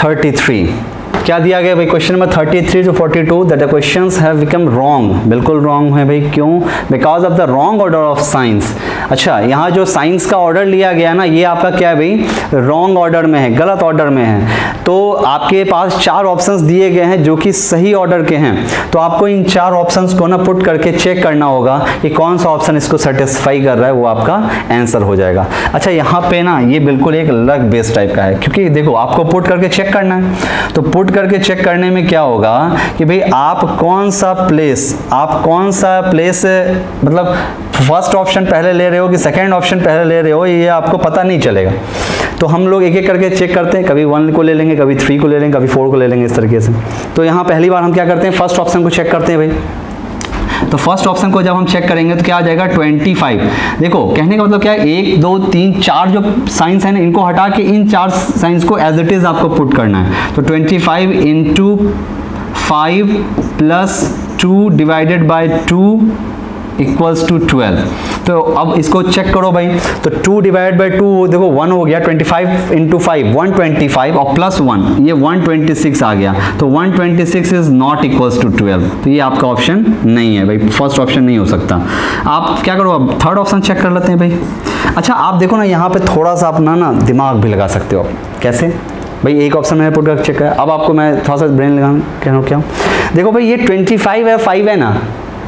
33 क्या दिया गया भाई, question number 33 to 42 that the questions have become wrong, बिल्कुल रॉन्ग है भाई, क्यों? Because of the wrong order of science. अच्छा, यहाँ जो साइंस का ऑर्डर लिया गया ना, ये आपका क्या है भाई, रॉन्ग ऑर्डर में है, गलत ऑर्डर में है। तो आपके पास 4 ऑप्शंस दिए गए हैं जो कि सही ऑर्डर के हैं, तो आपको इन 4 ऑप्शंस को ना पुट करके चेक करना होगा कि कौन सा ऑप्शन इसको सेटिस्फाई कर रहा है, वो आपका आंसर हो जाएगा। अच्छा, यहाँ पे ना ये बिल्कुल एक लक बेस्ड टाइप का है, क्योंकि देखो आपको पुट करके चेक करना है, तो पुट करके चेक करने में क्या होगा कि भाई आप कौन सा प्लेस मतलब फर्स्ट ऑप्शन पहले ले रहे हो कि सेकंड ऑप्शन पहले ले रहे हो, ये आपको पता नहीं चलेगा। तो हम लोग एक एक करके चेक करते हैं, कभी 1 को ले लेंगे, कभी 3 को ले लेंगे, कभी 4 को ले लेंगे, इस तरीके से। तो यहाँ पहली बार हम क्या करते हैं, फर्स्ट ऑप्शन को चेक करते हैं भाई। तो फर्स्ट ऑप्शन को जब हम चेक करेंगे तो क्या आ जाएगा 25। देखो कहने का मतलब क्या है, 1 2 3 4 जो साइंस है ना, इनको हटा के इन 4 साइंस को एज इट इज आपको पुट करना है। तो 25 into 5 plus 2 divided by 2 equals to 12। तो अब इसको चेक करो भाई, तो 2 डिवाइड बाई 2 देखो 1 हो गया, 25 इंटू 5 125 और प्लस 1 ये 126 आ गया। तो 126 इज नॉट इक्वल्स टू 12, तो ये आपका ऑप्शन नहीं है भाई, फर्स्ट ऑप्शन नहीं हो सकता। आप क्या करो, अब थर्ड ऑप्शन चेक कर लेते हैं भाई। अच्छा, आप देखो ना यहाँ पे थोड़ा सा अपना ना दिमाग भी लगा सकते हो। कैसे भाई, एक ऑप्शन मैंने पुट करके चेक किया, अब आपको मैं थोड़ा सा ब्रेन लगाना कह रहा हूँ। क्या देखो भाई, ये 25 है, 5 है ना,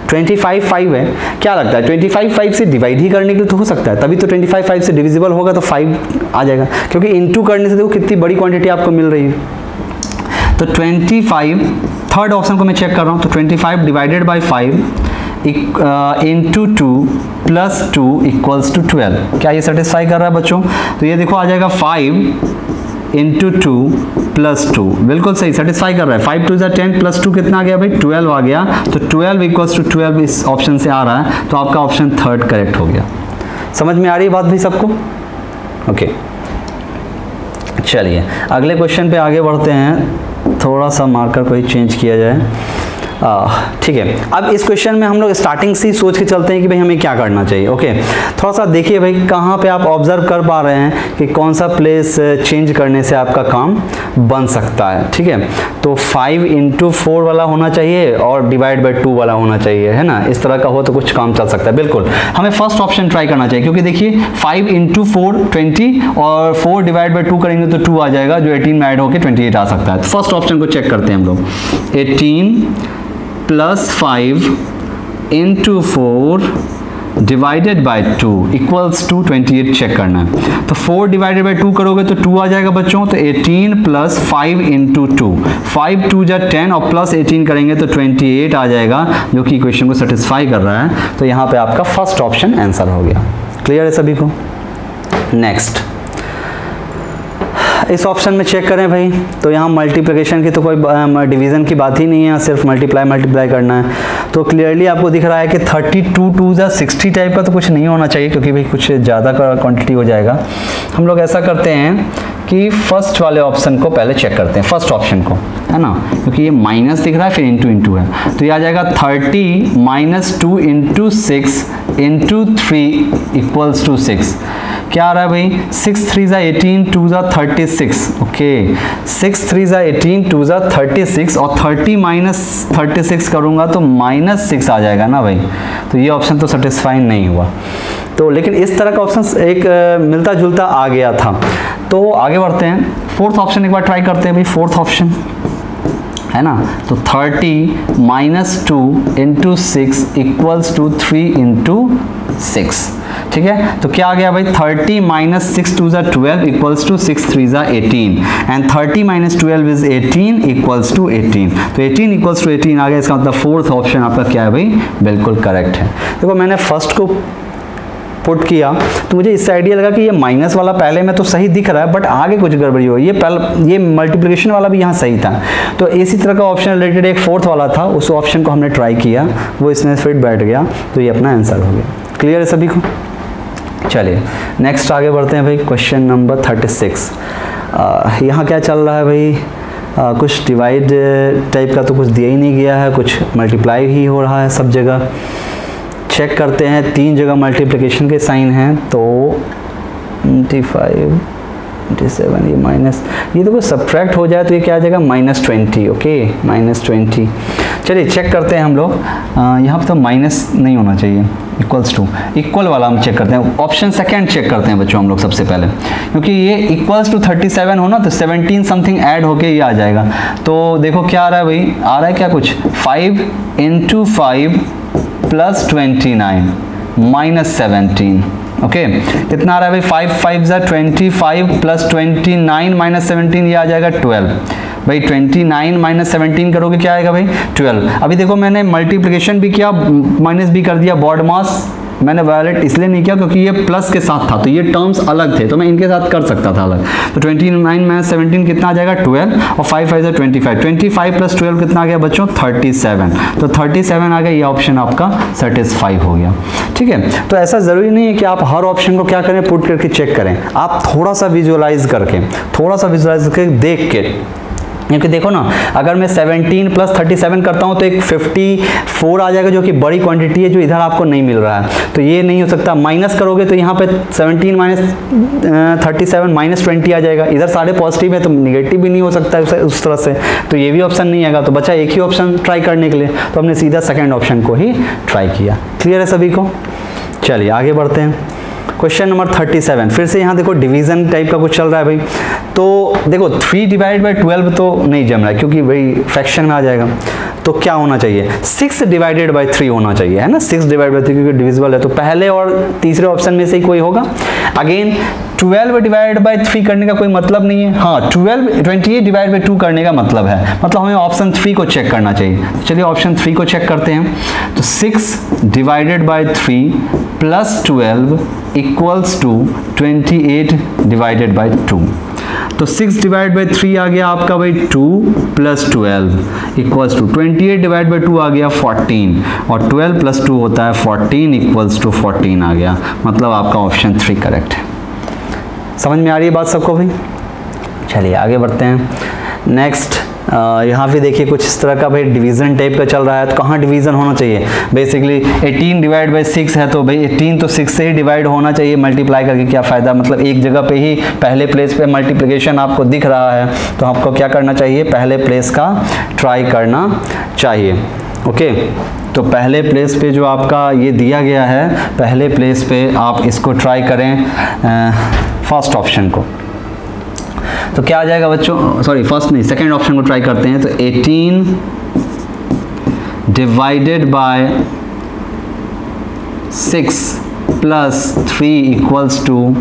25 5 है, क्या लगता है 25 5 से डिवाइड ही करने के लिए तो हो सकता है, तभी तो 25 5 से डिविजिबल होगा तो 5 आ जाएगा, क्योंकि इनटू करने से देखो कितनी बड़ी क्वांटिटी आपको मिल रही है। तो 25 थर्ड ऑप्शन को मैं चेक कर रहा हूँ, तो 25 divided by 5 into 2 plus 2 equals to 12। क्या ये सेटिस्फाई कर रहा है बच्चों? तो ये देखो आ जाएगा 5 इंटू 2 प्लस 2, बिल्कुल सही सेटिस्फाई कर रहा है। 5 2 10 प्लस 2 कितना आ गया भाई, 12 आ गया। तो 12 इक्वल्स टू 12 इस ऑप्शन से आ रहा है, तो आपका ऑप्शन थर्ड करेक्ट हो गया। समझ में आ रही है बात भाई सबको? ओके, चलिए अगले क्वेश्चन पे आगे बढ़ते हैं। थोड़ा सा मार्कर को ही चेंज किया जाए, ठीक है। अब इस क्वेश्चन में हम लोग स्टार्टिंग से ही सोच के चलते हैं कि भाई हमें क्या करना चाहिए। ओके, थोड़ा सा देखिए भाई, कहाँ पे आप ऑब्जर्व कर पा रहे हैं कि कौन सा प्लेस चेंज करने से आपका काम बन सकता है। ठीक है, तो 5 इंटू 4 वाला होना चाहिए और डिवाइड बाई 2 वाला होना चाहिए, है ना। इस तरह का हो तो कुछ काम चल सकता है। बिल्कुल हमें फर्स्ट ऑप्शन ट्राई करना चाहिए, क्योंकि देखिए 5 इंटू 4 20 और 4 डिवाइड बाई 2 करेंगे तो 2 आ जाएगा, जो 18 में ऐड होकर 28 आ सकता है। तो फर्स्ट ऑप्शन को चेक करते हैं हम लोग। 18 plus 5 into 4 divided by 2 equals to 28 check करना है। तो 4 डिवाइडेड बाई 2 करोगे तो 2 आ जाएगा बच्चों। तो 18 प्लस 5 इंटू 2, 5 2 जा 10 और प्लस 18 करेंगे तो 28 आ जाएगा, जो कि इक्वेशन को सेटिस्फाई कर रहा है। तो यहाँ पे आपका फर्स्ट ऑप्शन आंसर हो गया। क्लियर है सभी को? नेक्स्ट इस ऑप्शन में चेक करें भाई, तो यहाँ मल्टीप्लिकेशन की तो कोई डिवीज़न की बात ही नहीं है, सिर्फ मल्टीप्लाई करना है। तो क्लियरली आपको दिख रहा है कि 32 2 जा 60 टाइप का तो कुछ नहीं होना चाहिए, क्योंकि भाई कुछ ज़्यादा का क्वांटिटी हो जाएगा। हम लोग ऐसा करते हैं कि फर्स्ट वाले ऑप्शन को पहले चेक करते हैं, फर्स्ट ऑप्शन को, है ना, क्योंकि ये माइनस दिख रहा है फिर इंटू है। तो ये आ जाएगा 30 minus 2 into 6 into 3 equals to 6। क्या आ रहा है भाई, 6 3 जा 18 2 जा 36। ओके, 6 3 जा 18 2 जा 36 और 30 माइनस 36 करूंगा तो -6 आ जाएगा ना भाई। तो ये ऑप्शन तो सेटिस्फाई नहीं हुआ। तो लेकिन इस तरह का ऑप्शन एक मिलता जुलता आ गया था। तो आगे बढ़ते हैं, फोर्थ ऑप्शन एक बार ट्राई करते हैं भाई। फोर्थ ऑप्शन है ना, तो 30 minus 2 into 6 equals to 3 into 6। ठीक है, तो क्या आ गया भाई, 30 माइनस 6 2 जा 12 इक्वल्स टू 6 3 जा 18 and 30 minus 12 is 18 equals to 18। तो 18 इक्वल्स टू 18 आ गया। इसका मतलब फोर्थ ऑप्शन आपका क्या है भाई, बिल्कुल करेक्ट है। देखो मैंने फर्स्ट को पुट किया तो मुझे इससे आइडिया लगा कि ये माइनस वाला पहले में तो सही दिख रहा है, बट आगे कुछ गड़बड़ी हो। ये मल्टीप्लिकेशन वाला भी यहाँ सही था। तो इसी तरह का ऑप्शन रिलेटेड एक फोर्थ वाला था, उस ऑप्शन को हमने ट्राई किया, वो इसमें फिट बैठ गया, तो ये अपना आंसर हो गया। क्लियर है सभी को? चलिए नेक्स्ट आगे बढ़ते हैं भाई। Question number 36। यहाँ क्या चल रहा है भाई, कुछ डिवाइड टाइप का तो कुछ दिया ही नहीं गया है, कुछ मल्टीप्लाई ही हो रहा है सब जगह। चेक करते हैं, 3 जगह मल्टीप्लिकेशन के साइन हैं, तो 25 27, ये माइनस, ये तो कुछ सब्ट्रैक्ट हो जाए तो ये क्या आ जाएगा -20, ओके -20। चलिए चेक करते हैं हम लोग, यहाँ पर तो माइनस नहीं होना चाहिए, इक्वल्स टू, इक्वल वाला हम चेक करते हैं, ऑप्शन सेकंड चेक करते हैं बच्चों हम लोग सबसे पहले, क्योंकि ये इक्वल्स टू 37 हो ना तो 17 समथिंग ऐड होके ये आ जाएगा। तो देखो क्या आ रहा है भाई, आ रहा है क्या कुछ 5 × 5 + 29 -17, ओके कितना आ रहा है भाई 5 5 25 + 29 -17, ये आ जाएगा 12 भाई। 29 - 17 करोगे क्या आएगा भाई 12। अभी देखो मैंने मल्टीप्लिकेशन भी किया, माइनस भी कर दिया, बॉड मास मैंने वायलेट इसलिए नहीं किया क्योंकि ये प्लस के साथ था तो ये टर्म्स अलग थे तो मैं इनके साथ कर सकता था अलग। तो 29 - 17 कितना आ जाएगा 12 और 5 5 25, 25 + 12 कितना आ गया बच्चों 37। तो 37 आ गया, ये ऑप्शन आपका सेटिस्फाई हो गया, ठीक है। तो ऐसा ज़रूरी नहीं है कि आप हर ऑप्शन को क्या करें पुट करके चेक करें, आप थोड़ा सा विजुअलाइज करके देख के, क्योंकि देखो ना अगर मैं 17 + 37 करता हूँ तो एक 54 आ जाएगा जो कि बड़ी क्वांटिटी है जो इधर आपको नहीं मिल रहा है, तो ये नहीं हो सकता। माइनस करोगे तो यहाँ पे 17 - 37 -20 आ जाएगा, इधर सारे पॉजिटिव है तो निगेटिव भी नहीं हो सकता उस तरह से, तो ये भी ऑप्शन नहीं आएगा। तो बचा एक ही ऑप्शन ट्राई करने के लिए, तो हमने सीधा सेकेंड ऑप्शन को ही ट्राई किया। क्लियर है सभी को? चलिए आगे बढ़ते हैं। क्वेश्चन नंबर 37, फिर से यहाँ देखो डिवीजन टाइप का कुछ चल रहा है भाई। तो देखो 3 / 12 तो नहीं जम रहा है क्योंकि भाई फ्रैक्शन में आ जाएगा, तो क्या होना चाहिए 6 / 3 होना चाहिए, है ना 6 / 3 क्योंकि डिविजिबल है, तो पहले और तीसरे ऑप्शन में से ही कोई होगा। अगेन 12 / 3 करने का कोई मतलब नहीं है, हाँ 28 / 2 करने का मतलब है, मतलब हमें ऑप्शन 3 को चेक करना चाहिए। चलिए ऑप्शन 3 को चेक करते हैं। तो 6 / 3 + 12 = 28 / 2। तो 6 / 3 आ गया आपका भाई 2 + 12 = 28 / 2 आ गया 14, और 12 + 2 होता है 14 = 14 आ गया, मतलब आपका ऑप्शन 3 करेक्ट है। समझ में आ रही है बात सबको भाई? चलिए आगे बढ़ते हैं। नेक्स्ट यहाँ पे देखिए कुछ इस तरह का भाई डिवीज़न टाइप का चल रहा है, तो कहाँ डिवीज़न होना चाहिए बेसिकली 18 / 6 है, तो भाई 18 तो 6 से ही डिवाइड होना चाहिए, मल्टीप्लाई करके क्या फ़ायदा, मतलब एक जगह पे ही पहले प्लेस पे मल्टीप्लिकेशन आपको दिख रहा है तो आपको क्या करना चाहिए पहले प्लेस का ट्राई करना चाहिए, ओके। तो पहले प्लेस पे जो आपका ये दिया गया है, पहले प्लेस पे आप इसको ट्राई करें फर्स्ट ऑप्शन को, तो क्या आ जाएगा बच्चों, सॉरी फर्स्ट नहीं सेकंड ऑप्शन को ट्राई करते हैं। तो 18 / 6 + 3 =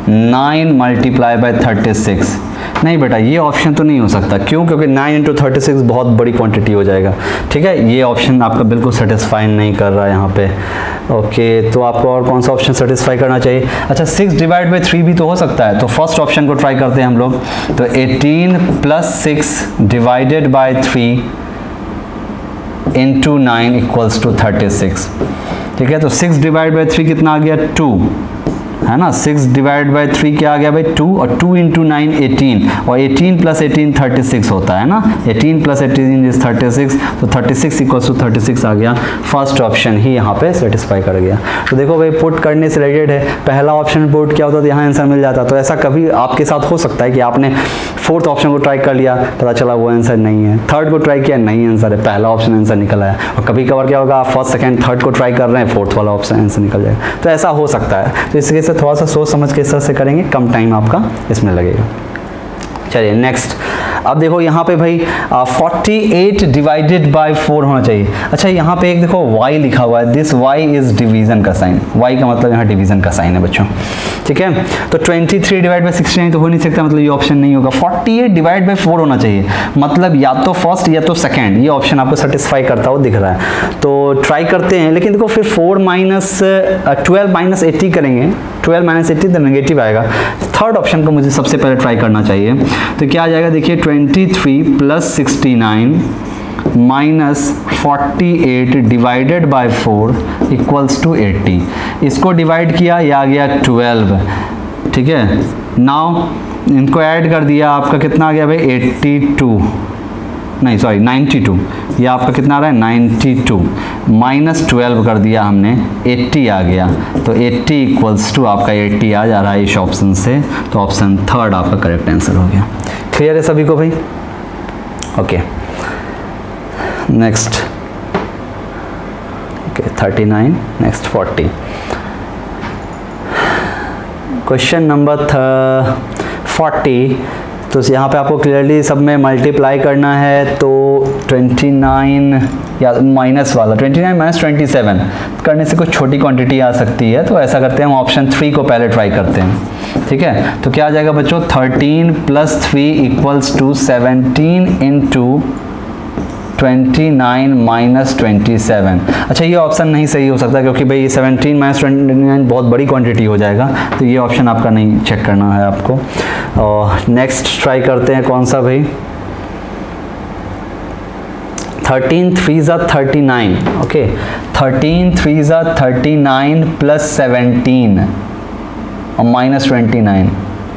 9 × 36। नहीं बेटा ये ऑप्शन तो नहीं हो सकता, क्यों? क्योंकि 9 × 36 बहुत बड़ी क्वांटिटी हो जाएगा, ठीक है। ये ऑप्शन आपका बिल्कुल सेटिस्फाई नहीं कर रहा है यहाँ पे, ओके। तो आपको और कौन सा ऑप्शन सेटिस्फाई करना चाहिए? अच्छा 6 / 3 भी तो हो सकता है, तो फर्स्ट ऑप्शन को ट्राई करते हैं हम लोग। तो 18 + 6 / 3 × 9 = 36, ठीक है। तो 6 / 3 कितना आ गया 2, है ना। 6 / 3 क्या आ गया भाई 2, और 2 × 9 18, और 18 + 18 36 होता है ना, 18 + 18 is 36, तो 36 = 36 आ गया। फर्स्ट ऑप्शन ही यहाँ पे सेटिस्फाई कर गया। तो देखो भाई पुट करने से रिलेटेड है, पहला ऑप्शन पुट किया होता तो यहाँ आंसर मिल जाता। तो ऐसा कभी आपके साथ हो सकता है कि आपने फोर्थ ऑप्शन को ट्राई कर लिया, पता चला वो आंसर नहीं है, थर्ड को ट्राई किया नहीं आंसर है, पहला ऑप्शन आंसर निकल आया। और कभी कभार क्या होगा आप फर्स्ट सेकंड थर्ड को ट्राई कर रहे हैं, फोर्थ वाला ऑप्शन आंसर निकल जाएगा, तो ऐसा हो सकता है। तो इसके से थोड़ा सा सोच समझ के इस तरह से करेंगे, कम टाइम आपका इसमें लगेगा। चलिए नेक्स्ट, अब देखो यहाँ पे भाई 48 / 4 होना चाहिए। अच्छा यहाँ पे एक देखो y लिखा हुआ है, दिस y इज डिवीजन का साइन, y का मतलब यहाँ डिवीजन का साइन है बच्चों, ठीक है। तो 23 / 69 तो हो नहीं सकता, मतलब ये ऑप्शन नहीं होगा। 48 / 4 होना चाहिए, मतलब या तो फर्स्ट या तो सेकंड, ये ऑप्शन आपको सेटिस्फाई करता हुआ दिख रहा है। तो ट्राई करते हैं, लेकिन देखो फिर 4 - 12 - 80 करेंगे, 12 - 80 तो नेगेटिव आएगा। थर्ड ऑप्शन को मुझे सबसे पहले ट्राई करना चाहिए। तो क्या आ जाएगा देखिए 23 + 69 - 48 / 4 = 80। इसको डिवाइड किया, ये आ गया 12, ठीक है। नाउ इनको ऐड कर दिया, आपका कितना आ गया भाई 82, नहीं सॉरी 92, ये आपका कितना आ रहा है 92 माइनस 12 कर दिया हमने 80 आ गया, तो 80 इक्वल्स टू आपका 80 आ जा रहा है इस ऑप्शन से, तो ऑप्शन थर्ड आपका करेक्ट आंसर हो गया। क्लियर है सभी को भाई? Okay next, okay 39, next 40, question number 40। तो यहाँ पे आपको क्लियरली सब में मल्टीप्लाई करना है, तो 29 या माइनस वाला 29 माइनस 27 करने से कुछ छोटी क्वांटिटी आ सकती है, तो ऐसा करते हैं हम ऑप्शन 3 को पहले ट्राई करते हैं। ठीक है, तो क्या आ जाएगा बच्चों 13 + 3 इक्वल्स टू 17 इंटू 29 माइनस 27। अच्छा ये ऑप्शन नहीं सही हो सकता क्योंकि भाई 17 माइनस 29 बहुत बड़ी क्वांटिटी हो जाएगा, तो ये ऑप्शन आपका नहीं चेक करना है आपको। और नेक्स्ट ट्राई करते हैं कौन सा भाई, 13 3 ज़ा 39, ओके 13 3 ज़ा 39 + 17 और माइनस 29।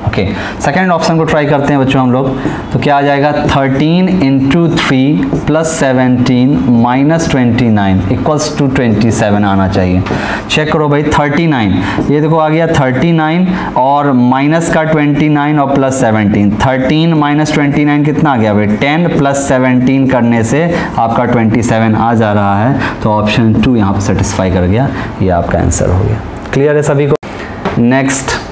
ओके सेकेंड ऑप्शन को ट्राई करते हैं बच्चों हम लोग, तो क्या आ जाएगा 13 इंटू 3 + 17 माइनस 29 इक्वल्स टू 27 आना चाहिए। चेक करो भाई 39, ये देखो आ गया 39 और माइनस का 29 और प्लस 17, 13 माइनस 29 कितना आ गया भाई 10 + 17 करने से आपका 27 आ जा रहा है, तो ऑप्शन 2 यहाँ पर सेटिस्फाई कर गया, ये आपका आंसर हो गया। क्लियर है सभी को? नेक्स्ट,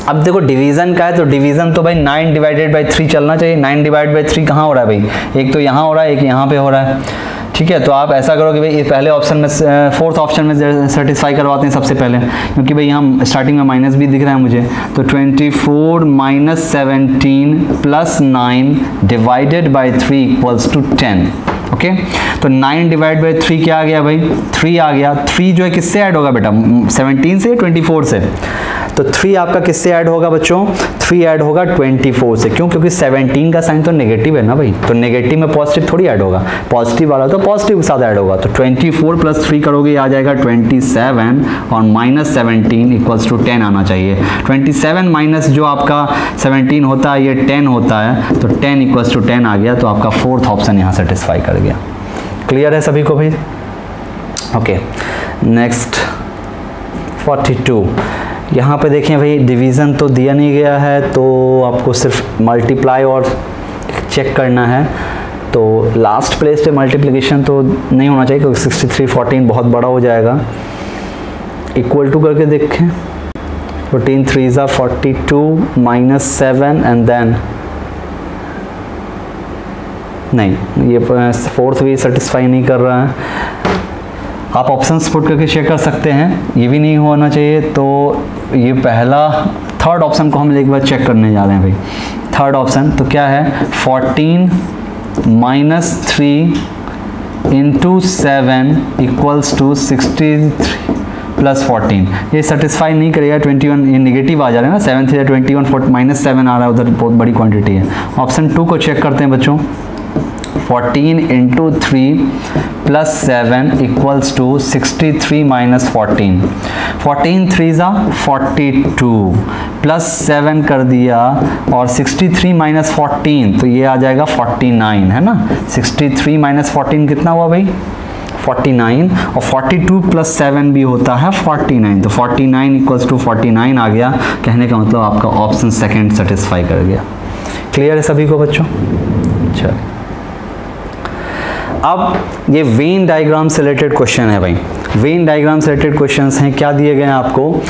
अब देखो डिवीज़न का है, तो डिवीज़न तो भाई 9/3 चलना चाहिए। 9/3 कहाँ हो रहा है भाई, एक तो यहाँ हो रहा है, एक यहाँ पे हो रहा है। ठीक है, तो आप ऐसा करो कि भाई पहले ऑप्शन में, फोर्थ ऑप्शन में सेटिस्फाई करवाते हैं सबसे पहले, क्योंकि भाई यहाँ स्टार्टिंग में माइनस भी दिख रहा है मुझे, तो 24 minus 17 + 9 divided by 3 equals to 10। Okay तो 9/3 क्या आ गया भाई 3 आ गया। 3 जो है किससे ऐड होगा बेटा 17 से 24 से, तो 3 आपका किससे ऐड होगा बच्चों 3 ऐड होगा 24 से। क्यों? क्योंकि 17 का साइन तो नेगेटिव है ना भाई, तो नेगेटिव में पॉजिटिव थोड़ी ऐड होगा, पॉजिटिव वाला तो पॉजिटिव के साथ ऐड होगा। तो 24 + 3 करोगे आ जाएगा 27 और माइनस 17 इक्वल्स टू 10 आना चाहिए। 27 माइनस जो आपका 17 होता है ये 10 होता है, तो 10 इक्वल्स टू 10 आ गया, तो आपका फोर्थ ऑप्शन यहाँ सेटिस्फाई कर गया। क्लियर है सभी को भाई? ओके नेक्स्ट 42, यहाँ पे देखें भाई डिवीज़न तो दिया नहीं गया है, तो आपको सिर्फ मल्टीप्लाई और चेक करना है। तो लास्ट प्लेस पे मल्टीप्लिकेशन तो नहीं होना चाहिए क्योंकि 63 14 बहुत बड़ा हो जाएगा। इक्वल टू करके देखें, 14 3 ज़ा 42 माइनस 7 एंड देन नहीं, ये फोर्थ भी सेटिस्फाई नहीं कर रहा है। आप ऑप्शंस पुट करके चेक कर सकते हैं, ये भी नहीं होना चाहिए। तो ये पहला थर्ड ऑप्शन को हम एक बार चेक करने जा रहे हैं भाई। थर्ड ऑप्शन तो क्या है 14 माइनस 3 इंटू 7 इक्वल्स टू 63 + 14। ये सेटिस्फाई नहीं करेगा, 21 ये निगेटिव आ जा रहा है ना, 7 3 21 माइनस 7 आ रहा है, उधर बहुत बड़ी क्वांटिटी है। ऑप्शन 2 को चेक करते हैं बच्चों, 14 इंटू 3 + 7 इक्वल्स टू 63 माइनस 14। 14 3 ज़ा 42 + 7 कर दिया और 63 माइनस 14, तो ये आ जाएगा 49 है ना। 63 माइनस 14 कितना हुआ भाई 49, और 42 + 7 भी होता है 49, तो 49 इक्वल्स टू 49 आ गया। कहने का मतलब आपका ऑप्शन सेकंड सेटिस्फाई कर गया। क्लियर है सभी को बच्चों? अच्छा, अब ये वेन डायग्राम से रिलेटेड क्वेश्चन है भाई। वेन डायग्राम से रिलेटेड क्वेश्चंस हैं, क्या दिए गए हैं आपको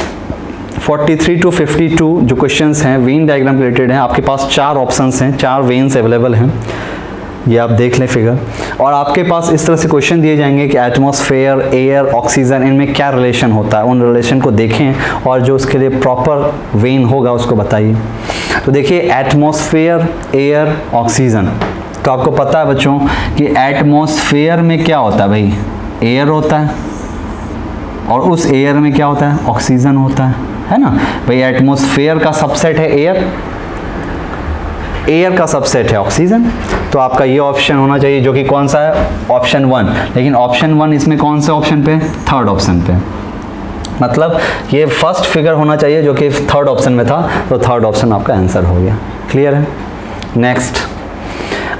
43 to 52 जो क्वेश्चंस हैं वेन डायग्राम रिलेटेड हैं। आपके पास 4 ऑप्शंस हैं, 4 वेन्स अवेलेबल हैं, ये आप देख लें फिगर। और आपके पास इस तरह से क्वेश्चन दिए जाएंगे कि एटमॉस्फेयर, एयर, ऑक्सीजन, इनमें क्या रिलेशन होता है, उन रिलेशन को देखें और जो उसके लिए प्रॉपर वेन होगा उसको बताइए। तो देखिए एटमॉस्फेयर, एयर, ऑक्सीजन, तो आपको पता है बच्चों कि एटमॉस्फेयर में क्या होता है भाई एयर होता है, और उस एयर में क्या होता है ऑक्सीजन होता है ना भाई। एटमॉस्फेयर का सबसेट है एयर, एयर का सबसेट है ऑक्सीजन, तो आपका ये ऑप्शन होना चाहिए जो कि कौन सा है ऑप्शन 1। लेकिन ऑप्शन 1 इसमें कौन से ऑप्शन पे थर्ड ऑप्शन पे, मतलब ये फर्स्ट फिगर होना चाहिए जो कि थर्ड ऑप्शन में था, तो थर्ड ऑप्शन आपका आंसर हो गया। क्लियर है? नेक्स्ट,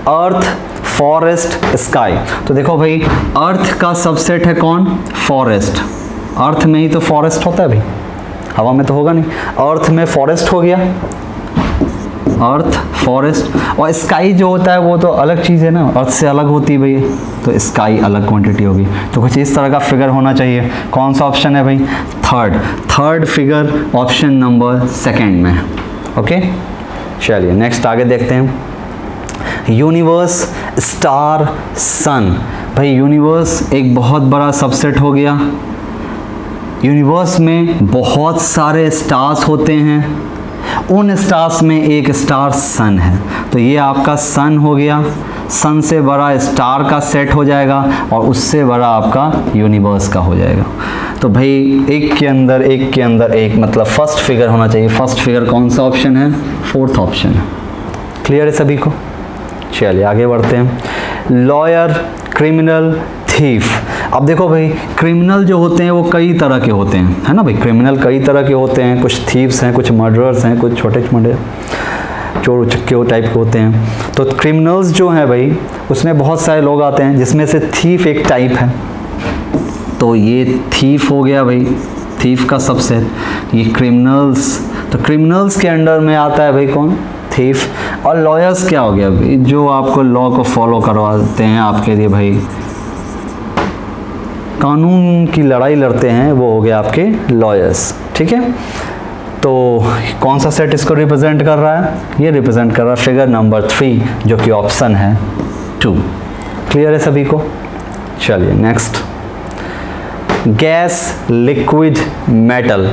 अर्थ, फॉरेस्ट, स्काई। तो देखो भाई, अर्थ का सबसेट है कौन? फॉरेस्ट। अर्थ में ही तो फॉरेस्ट होता है भाई, हवा में तो होगा नहीं। अर्थ में फॉरेस्ट हो गया, अर्थ, फॉरेस्ट। और स्काई जो होता है वो तो अलग चीज़ है ना, अर्थ से अलग होती है भाई, तो स्काई अलग क्वांटिटी होगी। तो कुछ इस तरह का फिगर होना चाहिए। कौन सा ऑप्शन है भाई? Third figure option number second में। ओके, चलिए नेक्स्ट आगे देखते हैं। यूनिवर्स, स्टार, सन। भाई यूनिवर्स एक बहुत बड़ा सबसेट हो गया। यूनिवर्स में बहुत सारे स्टार्स होते हैं, उन स्टार्स में एक स्टार सन है, तो ये आपका सन हो गया। सन से बड़ा स्टार का सेट हो जाएगा और उससे बड़ा आपका यूनिवर्स का हो जाएगा। तो भाई एक के अंदर एक, मतलब फर्स्ट फिगर होना चाहिए। फर्स्ट फिगर कौन सा ऑप्शन है? फोर्थ ऑप्शन है। क्लियर है सभी को? चलिए आगे बढ़ते हैं। Lawyer, criminal, thief. अब देखो भाई, क्रिमिनल जो होते हैं वो कई तरह के होते हैं, है ना भाई। क्रिमिनल कई तरह के होते हैं, कुछ थीव्स हैं, कुछ मर्डरर्स हैं, कुछ छोटे छोटे चोर उचक्के टाइप के होते हैं। तो क्रिमिनल्स जो हैं भाई, उसमें बहुत सारे लोग आते हैं, जिसमें से थीफ एक टाइप है। तो ये थीफ हो गया भाई, थीफ का सबसेट। ये क्रिमिनल्स, तो क्रिमिनल्स के अंडर में आता है भाई कौन? थीफ। और लॉयर्स क्या हो गया भाई? जो आपको लॉ को फॉलो करवाते हैं, आपके लिए भाई कानून की लड़ाई लड़ते हैं, वो हो गया आपके लॉयर्स। ठीक है, तो कौन सा सेट इसको रिप्रेजेंट कर रहा है? ये रिप्रेजेंट कर रहा है फिगर नंबर 3, जो कि ऑप्शन है 2। क्लियर है सभी को? चलिए नेक्स्ट। Gas, liquid, metal.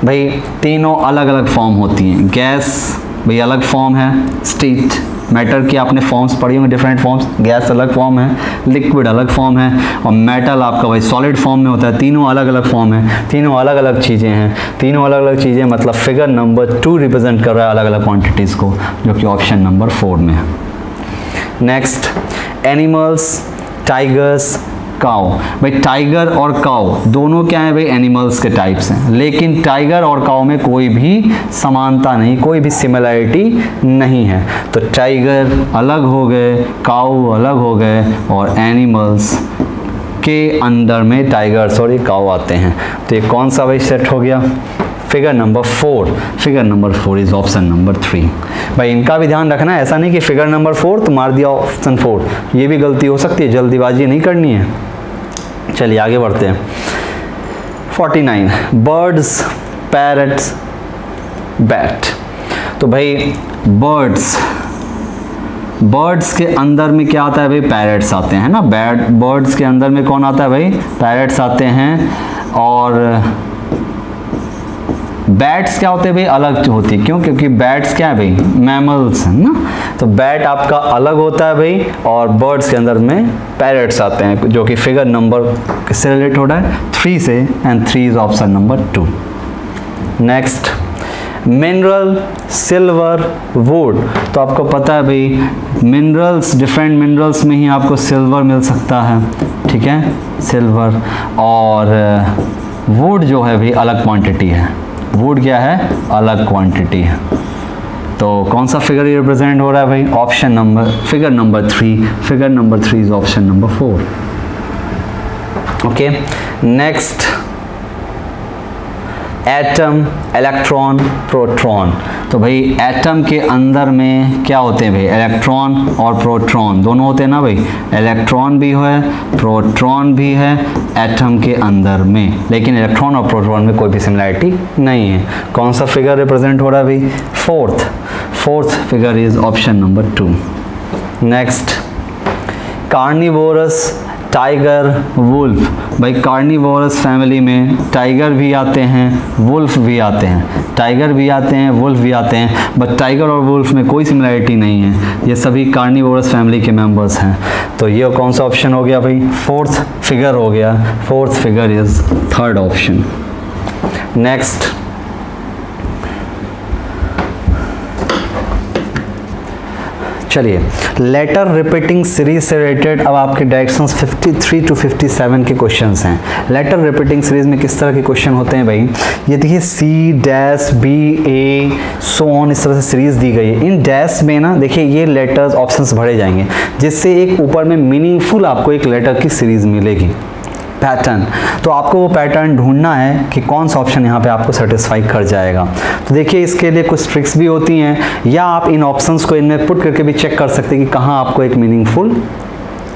भाई तीनों अलग अलग फॉर्म होती हैं। गैस भाई अलग फॉर्म है, स्टेट मैटर की आपने फॉर्म्स पढ़ी होंगी, डिफरेंट फॉर्म्स। गैस अलग फॉर्म है, लिक्विड अलग फॉर्म है, और मेटल आपका भाई सॉलिड फॉर्म में होता है। तीनों अलग अलग फॉर्म है, तीनों अलग अलग चीज़ें हैं। तीनों अलग अलग चीज़ें मतलब फिगर नंबर 2 रिप्रेजेंट कर रहा है अलग अलग क्वांटिटीज़ को, जो कि ऑप्शन नंबर 4 में है। नेक्स्ट, एनिमल्स, टाइगर्स, काऊ। भाई टाइगर और काऊ दोनों क्या है भाई? एनिमल्स के टाइप्स हैं, लेकिन टाइगर और काऊ में कोई भी समानता नहीं, कोई भी सिमिलैरिटी नहीं है। तो टाइगर अलग हो गए, काऊ अलग हो गए, और एनिमल्स के अंदर में टाइगर्स और ये काऊ आते हैं। तो ये कौन सा भाई सेट हो गया? Figure number 4। Figure number 4 is option number 3। भाई इनका भी ध्यान रखना है, ऐसा नहीं कि फिगर नंबर 4 तो मार दिया ऑप्शन 4, ये भी गलती हो सकती है, जल्दीबाजी नहीं करनी है। चलिए आगे बढ़ते हैं। 49, बर्ड्स, पैरट्स, बैट। तो भाई बर्ड्स के अंदर में क्या आता है भाई? पैरट्स आते हैं ना। बर्ड्स के अंदर में कौन आता है भाई? पैरट्स आते हैं। और बैट्स क्या होते हैं भाई? अलग होती है। क्यों? क्योंकि बैट्स क्या है भाई? मैमल्स है ना। तो बैट आपका अलग होता है भाई, और बर्ड्स के अंदर में पैरट्स आते हैं, जो कि फिगर नंबर किससे रिलेट हो रहा है? 3 से, and 3 is option number 2। Next, mineral, silver, would. तो आपको पता है भाई मिनरल्स, डिफरेंट मिनरल्स में ही आपको सिल्वर मिल सकता है, ठीक है, सिल्वर। और वुड जो है भाई अलग क्वांटिटी है। वुड क्या है? अलग क्वांटिटी है। तो कौन सा फिगर ये रिप्रेजेंट हो रहा है भाई? Option number, figure number 3। Figure number 3 is option number 4। Okay, next, atom, electron, proton. तो भाई एटम के अंदर में क्या होते हैं भाई? इलेक्ट्रॉन और प्रोटॉन दोनों होते हैं ना भाई। इलेक्ट्रॉन भी है, प्रोटॉन भी है एटम के अंदर में, लेकिन इलेक्ट्रॉन और प्रोटॉन में कोई भी सिमिलैरिटी नहीं है। कौन सा फिगर रिप्रेजेंट हो रहा है भाई? Fourth figure is option number 2। Next, carnivorous, tiger, wolf. भाई कार्निवोरस फैमिली में टाइगर भी आते हैं, वुल्फ भी आते हैं। टाइगर भी आते हैं, वुल्फ भी आते हैं, बट टाइगर और वुल्फ में कोई सिमिलैरिटी नहीं है। ये सभी कार्निवोरस फैमिली के मेंबर्स हैं। तो ये कौन सा ऑप्शन हो गया भाई? 4th फिगर हो गया। 4th figure is 3rd option. Next, चलिए, लेटर रिपीटिंग सीरीज से रिलेटेड अब आपके डायरेक्शंस 53 टू 57 के क्वेश्चंस हैं। लेटर रिपीटिंग सीरीज में किस तरह के क्वेश्चन होते हैं भाई, ये देखिए C dash B A so on, इस तरह से सीरीज दी गई है। इन डैश में ना देखिए ये लेटर्स ऑप्शंस भरे जाएंगे, जिससे एक ऊपर में मीनिंगफुल आपको एक लेटर की सीरीज मिलेगी, पैटर्न। तो आपको वो पैटर्न ढूंढना है कि कौन सा ऑप्शन यहाँ पे आपको सेटिस्फाई कर जाएगा। तो देखिए इसके लिए कुछ ट्रिक्स भी होती हैं, या आप इन ऑप्शंस को इनमें पुट करके भी चेक कर सकते हैं कि कहाँ आपको एक मीनिंगफुल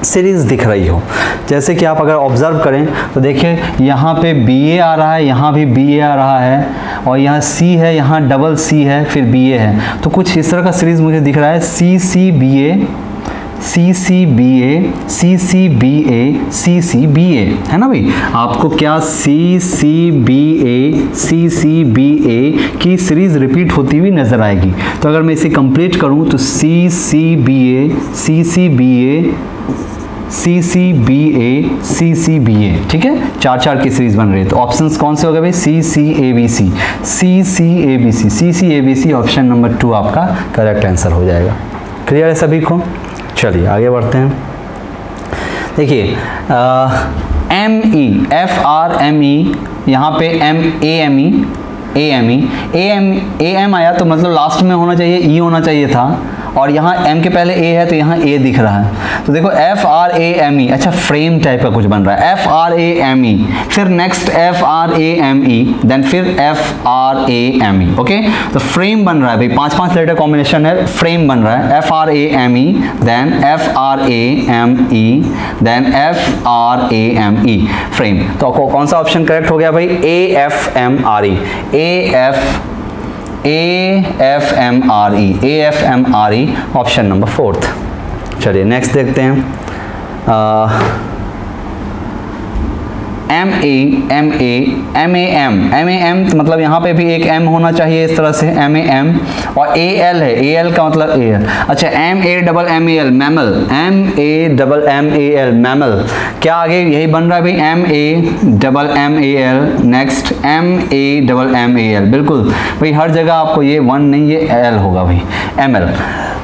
सीरीज़ दिख रही हो। जैसे कि आप अगर ऑब्जर्व करें तो देखिए यहाँ पे बी ए आ रहा है, यहाँ भी बी ए आ रहा है, और यहाँ सी है, यहाँ डबल सी है, फिर बी ए है। तो कुछ इस तरह का सीरीज़ मुझे दिख रहा है, सी सी बी ए, सी सी बी ए, सी सी बी ए, सी सी बी ए, है ना भाई। आपको क्या सी सी बी ए, सी सी बी ए की सीरीज रिपीट होती हुई नजर आएगी। तो अगर मैं इसे कंप्लीट करूं तो सी सी बी ए, सी सी बी ए, सी सी बी ए, सी सी बी ए, ठीक है, चार चार की सीरीज बन रही है। तो ऑप्शंस कौन से हो गए भाई, C C A B C, C C A B C, C C A B C, option number 2 आपका करेक्ट आंसर हो जाएगा। क्लियर है सभी को? चलिए आगे बढ़ते हैं। देखिए M E, F R M E, यहाँ पे M A M E, A M E, A M आया तो मतलब लास्ट में होना चाहिए ई होना चाहिए था, और यहाँ एम के पहले ए है तो यहाँ ए दिख रहा है। तो देखो F R A M E, अच्छा फ्रेम टाइप का कुछ बन रहा है, F R A M E, फिर next F R A M E, then फिर F R A M E. Okay, तो फ्रेम बन रहा है भाई, 5-5 लेटर कॉम्बिनेशन है, फ्रेम बन रहा है, F R A M E, then F R A M E, then F R A M E, frame. तो कौन सा ऑप्शन करेक्ट हो गया भाई, A F M R E, A F M R E, A F M R E, option number 4th। चलिए next देखते हैं, M A M A M A M, M A M मतलब यहाँ पे भी एक एम होना चाहिए इस तरह से, एम ए एम, और ए एल है, ए एल का मतलब ए एल। अच्छा M A double M A L, mammal, M A double M A L, mammal, क्या आगे यही बन रहा है भाई, M A double M A L, next M A double M A L, बिल्कुल भाई हर जगह आपको ये 1 नहीं ये एल होगा भाई, एम एल।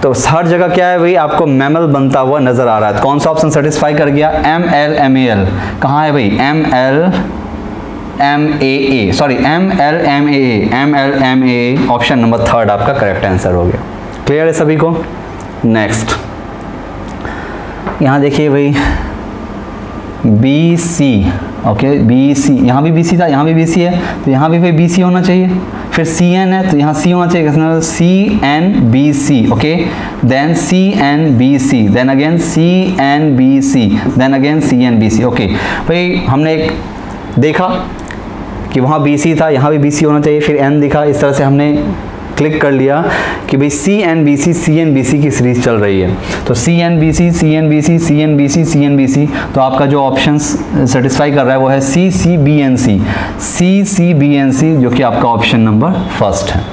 तो हर जगह क्या है भाई, आपको मैमल बनता हुआ नजर आ रहा है। कौन सा ऑप्शन सेटिस्फाई कर गया, M L M A L, कहाँ है भाई, M L M A A, sorry M L M A, M L M A, option number 3rd आपका करेक्ट आंसर हो गया। क्लियर है सभी को? नेक्स्ट यहाँ देखिए भाई B C, okay B C, यहाँ भी बी सी था, यहाँ भी बी सी है, तो यहाँ भी भाई बी सी होना चाहिए, फिर सी एन है तो यहाँ सी होना चाहिए, C N B C, okay, then C N B C, then again C N B C, then again C N B C. Okay भाई हमने एक देखा कि वहाँ बी सी था, यहाँ भी बी सी होना चाहिए, फिर एन दिखा, इस तरह से हमने क्लिक कर लिया कि भाई सी एन बी सी की सीरीज चल रही है। तो C N B C, C N B C, C N B C, C N B C, तो आपका जो ऑप्शन सेटिस्फाई कर रहा है वो है सी C B N C, C C B N C, जो कि आपका ऑप्शन नंबर 1st है।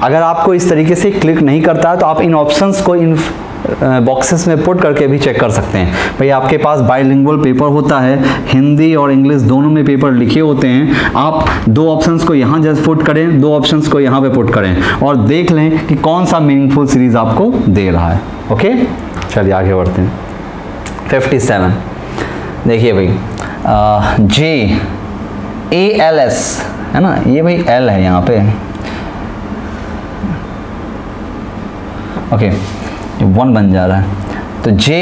अगर आपको इस तरीके से क्लिक नहीं करता है तो आप इन ऑप्शंस को इन बॉक्सेस में पुट करके भी चेक कर सकते हैं। भाई आपके पास बाइलिंगुअल पेपर होता है, हिंदी और इंग्लिश दोनों में पेपर लिखे होते हैं, आप 2 ऑप्शंस को यहाँ जस्ट पुट करें, 2 ऑप्शंस को यहाँ पे पुट करें और देख लें कि कौन सा मीनिंगफुल सीरीज आपको दे रहा है। ओके चलिए आगे बढ़ते हैं। 57 देखिए भाई जे ए एल एस है ना, ये भाई एल है यहाँ पे, ओके 1 बन जा रहा है, तो जे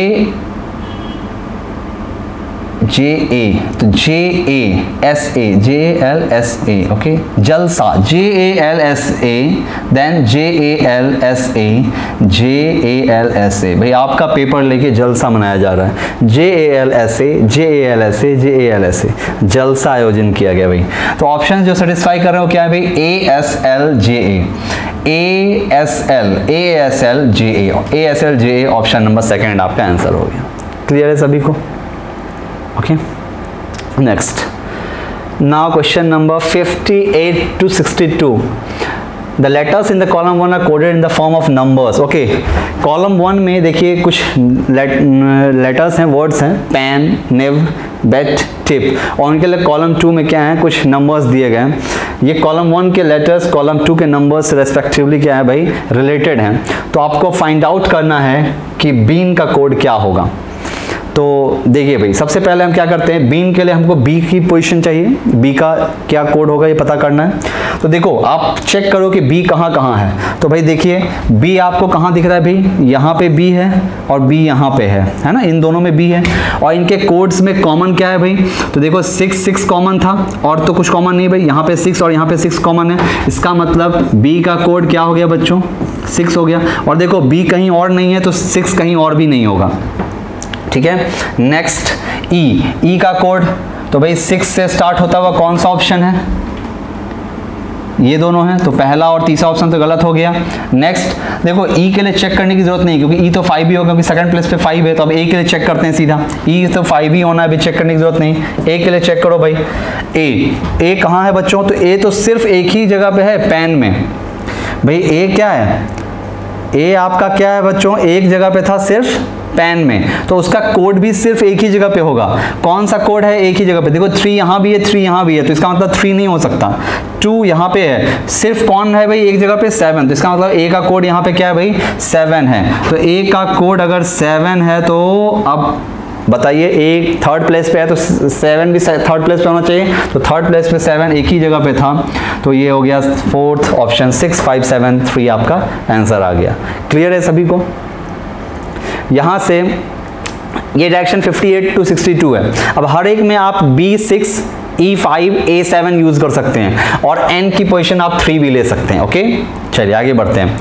ए, तो J A S A, J L S A, okay, जलसा, J A L S A, then J A L S A, J A L S A. भाई आपका पेपर लेके जलसा मनाया जा रहा है, J A L S A, J A L S A, J A L S A, जलसा आयोजन किया गया भाई। तो ऑप्शन जो सेटिस्फाई कर रहे हो क्या है भाई, A S L J A, A S L, A S L J A, A S L J A, option number 2nd आपका आंसर हो गया। क्लियर है सभी को? Okay next now question number 58 to 62। The letters in the column 1 are coded in the form of numbers. Okay, column 1 में देखिए कुछ letters हैं, वर्ड्स हैं, पेन, निव, बेट, टिप, और उनके लिए कॉलम 2 में क्या है, कुछ नंबर्स दिए गए हैं। ये कॉलम 1 के लेटर्स कॉलम 2 के नंबर्स रेस्पेक्टिवली क्या है भाई, रिलेटेड हैं। तो आपको फाइंड आउट करना है कि बीन का कोड क्या होगा। तो देखिए भाई, सबसे पहले हम क्या करते हैं, बीन के लिए हमको बी की पोजीशन चाहिए, बी का क्या कोड होगा ये पता करना है। तो देखो आप चेक करो कि बी कहाँ कहाँ है। तो भाई देखिए बी आपको कहाँ दिख रहा है भाई, यहाँ पे बी है और बी यहाँ पे है ना, इन दोनों में बी है। और इनके कोड्स में कॉमन क्या है भाई, तो देखो 6 कॉमन था और तो कुछ कॉमन नहीं भाई, यहाँ पे 6 और यहाँ पे 6 कॉमन है। इसका मतलब बी का कोड क्या हो गया बच्चों, 6 हो गया। और देखो बी कहीं और नहीं है तो 6 कहीं और भी नहीं होगा, ठीक है। नेक्स्ट ई का कोड, तो भाई 6 से स्टार्ट होता हुआ कौन सा ऑप्शन है, ये दोनों हैं, तो पहला और तीसरा ऑप्शन तो गलत हो गया। नेक्स्ट देखो ई के लिए चेक करने की जरूरत नहीं, क्योंकि ई तो 5 ही होगा, क्योंकि सेकंड प्लेस पे 5 है। तो अब ए के लिए चेक करते हैं सीधा, ई तो 5 ही होना है, अभी चेक करने की जरूरत नहीं। ए के लिए चेक करो भाई, ए कहाँ है बच्चों, तो ए तो सिर्फ एक ही जगह पे है, पेन में। भाई ए क्या है, ए आपका क्या है बच्चों, एक जगह पे था सिर्फ पेन में, तो उसका कोड भी सिर्फ एक ही जगह पे होगा। कौन सा कोड है, एक ही जगह पे। देखो 3 यहाँ भी है, 3 यहाँ भी है, तो इसका मतलब 3 नहीं हो सकता। 2 यहाँ पे है, सिर्फ कौन है भाई एक जगह पे 7, तो इसका मतलब ए का कोड यहाँ पे क्या है भाई, 7 है। तो ए का कोड अगर 7 है तो अब बताइए, एक थर्ड प्लेस पे है तो 7 भी थर्ड प्लेस पे होना चाहिए, तो थर्ड प्लेस पे 7 एक ही जगह पे था, तो ये हो गया फोर्थ ऑप्शन, 6 5 7 3 आपका आंसर आ गया। क्लियर है सभी को। यहाँ से ये डायरेक्शन 58 to 62 है। अब हर एक में आप B6, E5, A7 यूज कर सकते हैं और N की पोजीशन आप 3 भी ले सकते हैं। ओके, चलिए आगे बढ़ते हैं।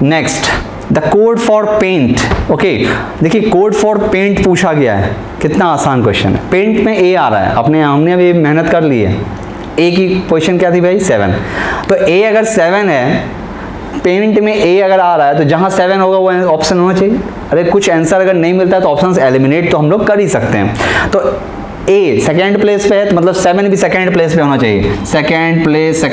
Next the code for paint. Okay, देखिए कोड फॉर पेंट पूछा गया है, कितना आसान क्वेश्चन है। पेंट में A आ रहा है, हमने अभी मेहनत कर ली है। A की पोजीशन क्या थी भाई, 7, तो A अगर 7 है, पेंट में A अगर आ रहा है तो जहां 7 होगा वो ऑप्शन होना चाहिए। अरे कुछ आंसर अगर नहीं मिलता है तो ऑप्शंस एलिमिनेट तो हम लोग कर ही सकते हैं। तो A सेकेंड प्लेस पे है, तो मतलब 7 भी सेकेंड प्लेस पे होना चाहिए। सेकेंड प्लेस,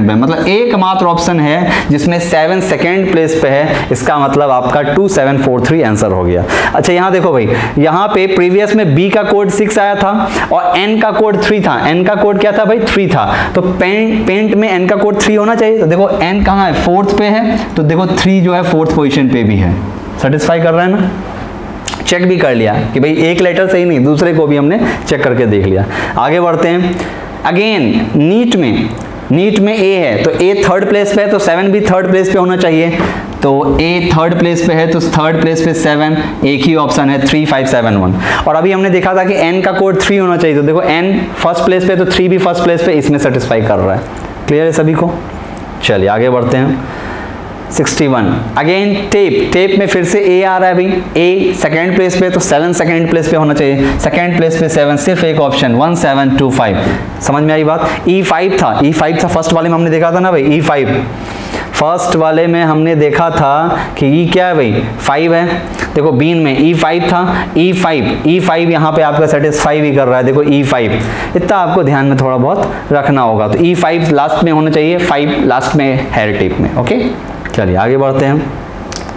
मतलब एकमात्र ऑप्शन है जिसमें 7 सेकेंड प्लेस पे है, इसका मतलब आपका 2743 आंसर हो गया। अच्छा यहाँ देखो भाई, यहाँ पे प्रीवियस में B का कोड 6 आया था और N का कोड 3 था। N का कोड क्या था भाई, 3 था, तो पेंट में N का कोड 3 होना चाहिए। तो देखो N कहाँ है, 4th पे है, तो देखो 3 जो है 4th पोजीशन पे भी है। सेटिस्फाई कर रहा है ना, चेक भी कर लिया कि भाई एक लेटर सही नहीं, दूसरे को भी हमने चेक करके देख लिया। आगे बढ़ते हैं। अगेन नीट में A है, तो A थर्ड प्लेस पे है, तो 7 भी थर्ड प्लेस पे होना चाहिए। तो A थर्ड प्लेस पे है तो थर्ड प्लेस पे 7, एक ही ऑप्शन है 3 5 7 1। और अभी हमने देखा था कि N का कोड 3 होना चाहिए, तो देखो N फर्स्ट प्लेस पे तो 3 भी फर्स्ट प्लेस पे, इसमें सेटिस्फाई कर रहा है। क्लियर है सभी को। चलिए आगे बढ़ते हैं। 61 अगेन टेप में फिर से A आ रहा है भाई, A सेकेंड प्लेस पे तो 7 सेकेंड प्लेस पे होना चाहिए। सेकेंड प्लेस पे 7, सिर्फ एक ऑप्शन 1 7 2 5। समझ में आई बात। E5 था फर्स्ट वाले में हमने देखा था ना भाई, E5 फर्स्ट वाले में हमने देखा था कि E क्या है भाई, 5 है। देखो बीन में E5 था, E5 यहाँ पे आपका सेटिस्फाई भी कर रहा है। देखो E5 इतना आपको ध्यान में थोड़ा बहुत रखना होगा, तो E5 लास्ट में होना चाहिए, 5 लास्ट में है टेप में। ओके चलिए आगे बढ़ते हैं।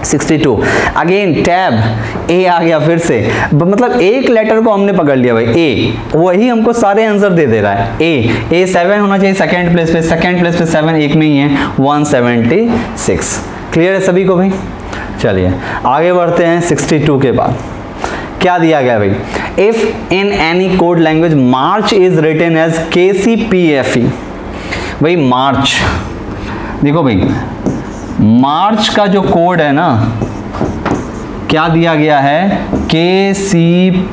62 अगेन टैब A आ गया फिर से, मतलब एक लेटर को हमने पकड़ लिया भाई, A वही हमको सारे आंसर दे रहा है। A 7 होना चाहिए सेकेंड प्लेस पे, 7 एक में ही है 176। क्लियर है सभी को भाई। चलिए आगे बढ़ते हैं। 62 के बाद क्या दिया गया भाई, if in any code language March is written as KCPFE। भाई मार्च, देखो भाई मार्च का जो कोड है ना, क्या दिया गया है, KCPEF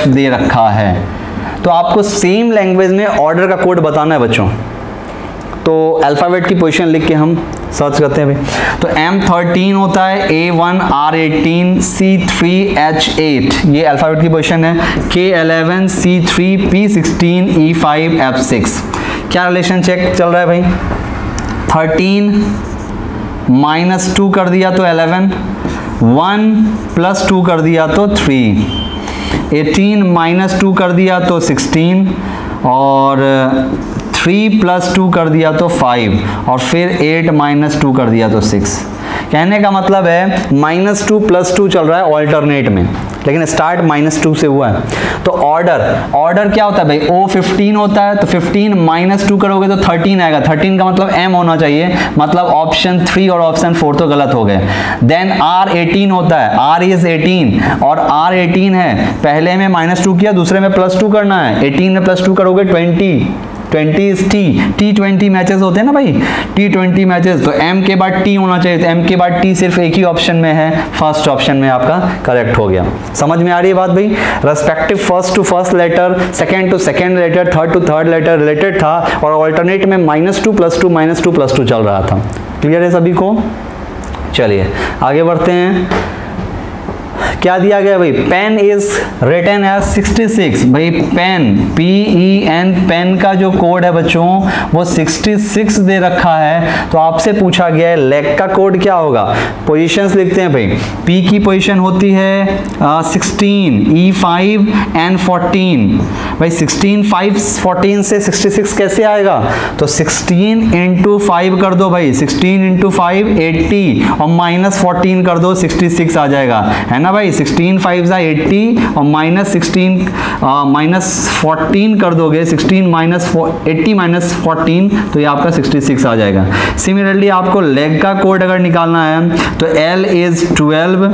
दे रखा है। तो आपको सेम लैंग्वेज में ऑर्डर का कोड बताना है बच्चों। तो अल्फाबेट की पोजीशन लिख के हम सर्च करते हैं भाई। तो M13 होता है, A1 R18 C3 H8, ये अल्फाबेट की पोजीशन है। K11 C3 P16 E5 F6। क्या रिलेशन चेक चल रहा है भाई, 13 -2 कर दिया तो 11, 1 + 2 कर दिया तो 3, 18 -2 कर दिया तो 16 और 3 + 2 कर दिया तो 5 और फिर 8 - 2 कर दिया तो 6। कहने का मतलब है -2 + 2 चल रहा है ऑल्टरनेट में, लेकिन स्टार्ट -2 से हुआ है। तो ऑर्डर क्या होता है भाई, O15 होता है, तो 15 - 2 करोगे तो 13 आएगा। 13 का मतलब M होना चाहिए, मतलब ऑप्शन 3 और ऑप्शन 4 तो गलत हो गए। देन R18 होता है, R इज 18 और R18 है, पहले में -2 किया, दूसरे में +2 करना है। 18 में +2 करोगे 20 इज T20 मैचेस होते हैं ना भाई, T20 मैचेस, तो M के बाद T होना चाहिए, तो M के बाद T सिर्फ एक ही ऑप्शन में है, फर्स्ट ऑप्शन में आपका करेक्ट हो गया। समझ में आ रही है बात भाई? Respective first to first letter, second to second letter, third to third letter related था और ऑल्टरनेट में -2 + 2 -2 + 2 चल रहा था। क्लियर है सभी को? चलिए आगे बढ़ते हैं। क्या दिया गया भाई, पेन इज रिटन एज 66। भाई पेन, PEN, पेन का जो कोड है बच्चों वो 66 दे रखा है। तो आपसे पूछा गया है लेग का कोड क्या होगा। पोजीशंस लिखते हैं भाई, P की पोजीशन होती है 16, E5 and 14। भाई 16, 5, 14 से 66 कैसे आएगा, तो 16 × 5 कर दो भाई, 16 × 5 80 और -14 कर दो 66 आ जाएगा, है ना भाई। 16 5 = 80 और -14 कर दोगे, 16 80 - 14 तो ये आपका 66 आ जाएगा। सिमिलरली आपको लेग का कोड अगर निकालना है तो L इज 12,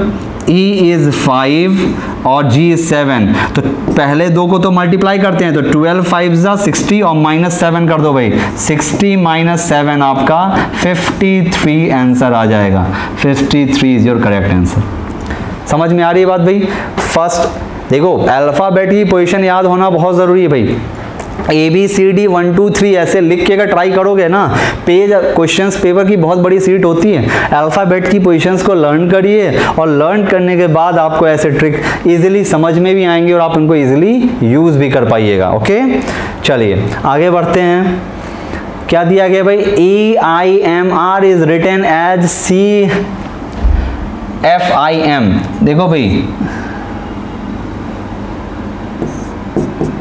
E इज 5 और G इज 7। तो पहले दो को तो मल्टीप्लाई करते हैं, तो 12 5 = 60 और -7 कर दो भाई, 60 - 7 आपका 53 आंसर आ जाएगा। 53 इज योर करेक्ट आंसर। समझ में आ रही है बात भाई? फर्स्ट देखो, अल्फाबेट की पोजीशन याद होना बहुत ज़रूरी है भाई। ABCD 1 2 3 ऐसे लिख के अगर ट्राई करोगे ना, पेज क्वेश्चंस पेपर की बहुत बड़ी सीट होती है। अल्फाबेट की पोजीशंस को लर्न करिए और लर्न करने के बाद आपको ऐसे ट्रिक इजीली समझ में भी आएंगे और आप उनको इजीली यूज़ भी कर पाइएगा। ओके, चलिए आगे बढ़ते हैं। क्या दिया गया भाई, EIMR is written as CFIM। देखो भाई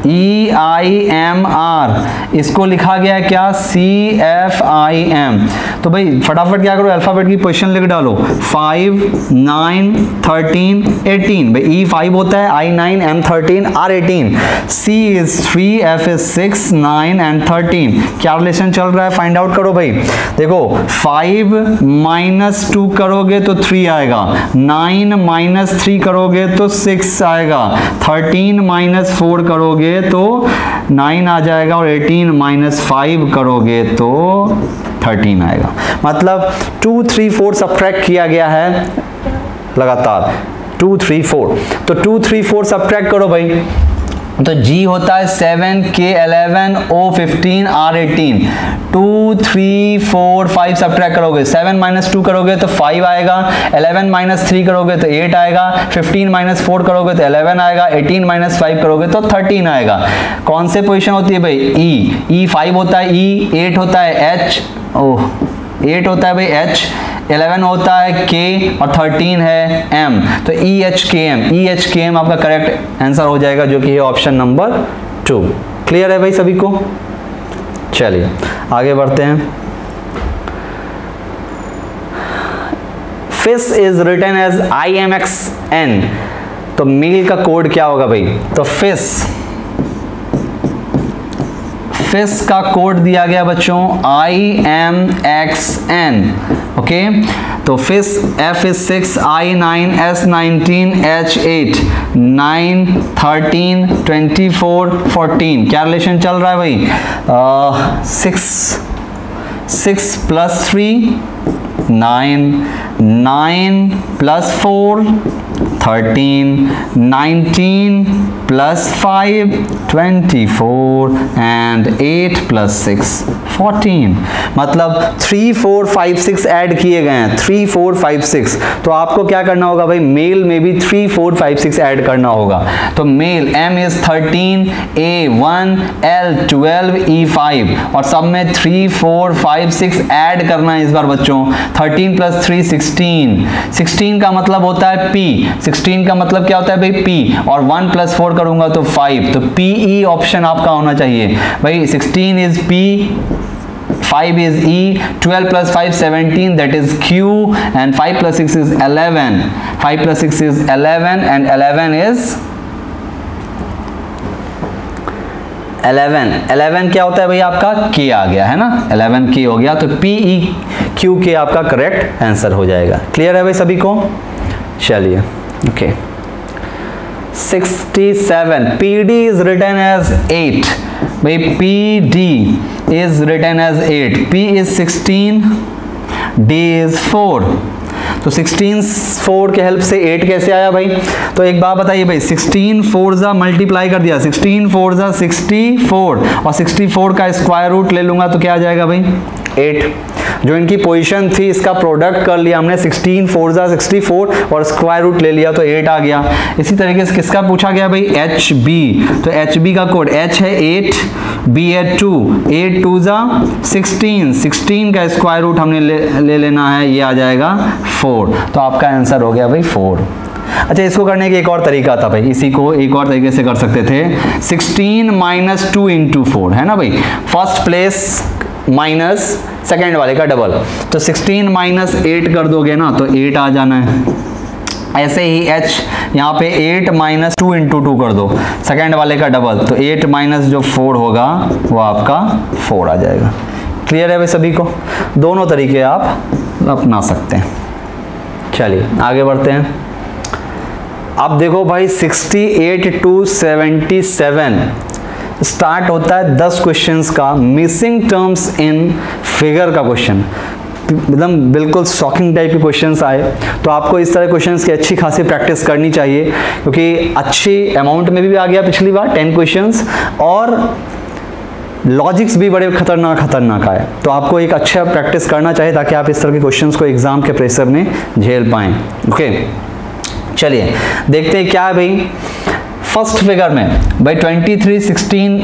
EIMR इसको लिखा गया है क्या, CFIM। तो भाई फटाफट क्या करो, अल्फाबेट की पोजीशन लिख डालो, 5 9 13 18। भाई E 5 होता है, I 9 M 13 R 18, C is 3 F is 6 9 and 13। क्या रिलेशन चल रहा है फाइंड आउट करो भाई। देखो 5 - 2 करोगे तो 3 आएगा, 9 - 3 करोगे तो 6 आएगा, 13 - 4 करोगे तो 9 आ जाएगा और 18 - 5 करोगे तो 13 आएगा। मतलब 2 3 4 सब्ट्रैक्ट किया गया है लगातार, 2 3 4। तो 2 3 4 सब्ट्रैक्ट करो भाई। तो G होता है 7 K 11 O 15 R 18। 2 3 4 5 सब्ट्रैक्ट करोगे, 7 - 2 करोगे तो 5 आएगा, 11 - 3 करोगे तो 8 आएगा, 15 - 4 करोगे तो 11 आएगा, 18 - 5 करोगे तो 13 आएगा। कौन से पोजीशन होती है भाई, E 5 होता है, E 8 होता है, H 8 होता है भाई, H 11 होता है, K और 13 है M। तो EHKM आपका करेक्ट आंसर हो जाएगा, जो कि है ऑप्शन नंबर 2। क्लियर है भाई सभी को? चलिए आगे बढ़ते हैं। Fish is written as IMXN। तो मेल का कोड क्या होगा भाई, तो फिश का कोड दिया गया बच्चों IMXN। ओके, तो fish F is 6 I 9 S 19 H 8 9 13 24 14। क्या रिलेशन चल रहा है भाई, 6 + 3 9 9 + 4 13 19 + 5 24 and 8 + 6 14। मतलब 3 4 5 6 ऐड किए गए हैं, 3 4 5 6। तो आपको क्या करना होगा भाई, मेल में भी 3 4 5 6 ऐड करना होगा। तो mail M is 13 A 1 L 12 E 5 और सब में 3 4 5 6 ऐड करना है इस बार बच्चों। 13 + 3 16। 16 का मतलब होता है P, 16 का मतलब क्या होता है भाई P, और 1 + 4 करूंगा तो 5, तो PE ऑप्शन आपका होना चाहिए भाई। 16 is P, 5 is E, 12 plus 5 17, that is Q, and 5 plus 6 is 11, 5 plus 6 is 11, and 11 क्या होता है भाई आपका K आ गया है ना, 11 K हो गया, तो PEQK आपका करेक्ट आंसर हो जाएगा। क्लियर है भाई सभी को? चलिए okay. 67 PD is written as 8 भाई, PD is written as 8, P is 16, D is 4, तो 16 4 के हेल्प से 8 कैसे आया भाई? तो एक बात बताइए भाई, 16 4 जा मल्टीप्लाई कर दिया, 16 4 जा 64, और 64 का स्क्वायर रूट ले लूंगा तो क्या आ जाएगा भाई? 8। जो इनकी पोजीशन थी इसका प्रोडक्ट कर लिया हमने, 16 4 जा 64 और स्क्वायर रूट ले लिया तो 8 आ गया। इसी तरीके से किसका पूछा गया भाई? HB, तो HB का कोड H है 8, B है 2, 8 2 जा 16, 16 का स्क्वायर रूट हमने ले लेना है, ये आ जाएगा 4, तो आपका आंसर हो गया भाई 4। अच्छा, इसको करने का एक और तरीका था भाई, इसी को एक और तरीके से कर सकते थे, 16 माइनस 2 इंटू 4 है ना भाई, फर्स्ट प्लेस माइनस सेकेंड वाले का डबल, तो 16 माइनस 8 कर दोगे ना तो 8 आ जाना है। ऐसे ही H यहाँ पे 8 माइनस 2 इंटू 2 कर दो, सेकेंड वाले का डबल, तो 8 माइनस जो 4 होगा वो आपका 4 आ जाएगा। क्लियर है भाई सभी को? दोनों तरीके आप अपना सकते हैं। चलिए आगे बढ़ते हैं। अब देखो भाई 68 to 77 स्टार्ट होता है 10 क्वेश्चंस का मिसिंग टर्म्स इन फिगर का क्वेश्चन, एकदम बिल्कुल शॉकिंग टाइप के क्वेश्चंस आए, तो आपको इस तरह क्वेश्चंस की अच्छी खासी प्रैक्टिस करनी चाहिए, क्योंकि अच्छी अमाउंट में भी आ गया पिछली बार 10 क्वेश्चंस, और लॉजिक्स भी बड़े खतरनाक आए, तो आपको एक अच्छा प्रैक्टिस करना चाहिए ताकि आप इस तरह के क्वेश्चंस को एग्जाम के प्रेशर में झेल पाएँ। ओके चलिए देखते हैं क्या है भाई। फर्स्ट फिगर में भाई 23 16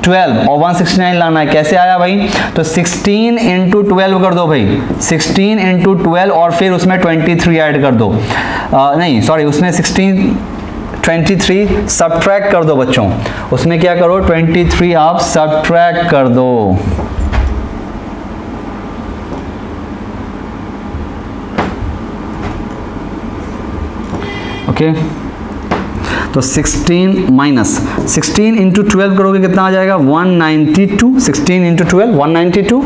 12 और 169 लाना है, कैसे आया भाई? तो 16 इंटू 12 कर दो भाई, 16 इंटू 12 और फिर उसमें 23 ऐड कर दो, नहीं सॉरी उसमें 23 सब्ट्रैक्ट कर दो बच्चों, उसमें क्या करो 23 आप सब्ट्रैक्ट कर दो। ओके तो 16 माइनस 16 इंटू 12 करोगे कितना आ जाएगा? 192, 16 इंटू 12 192,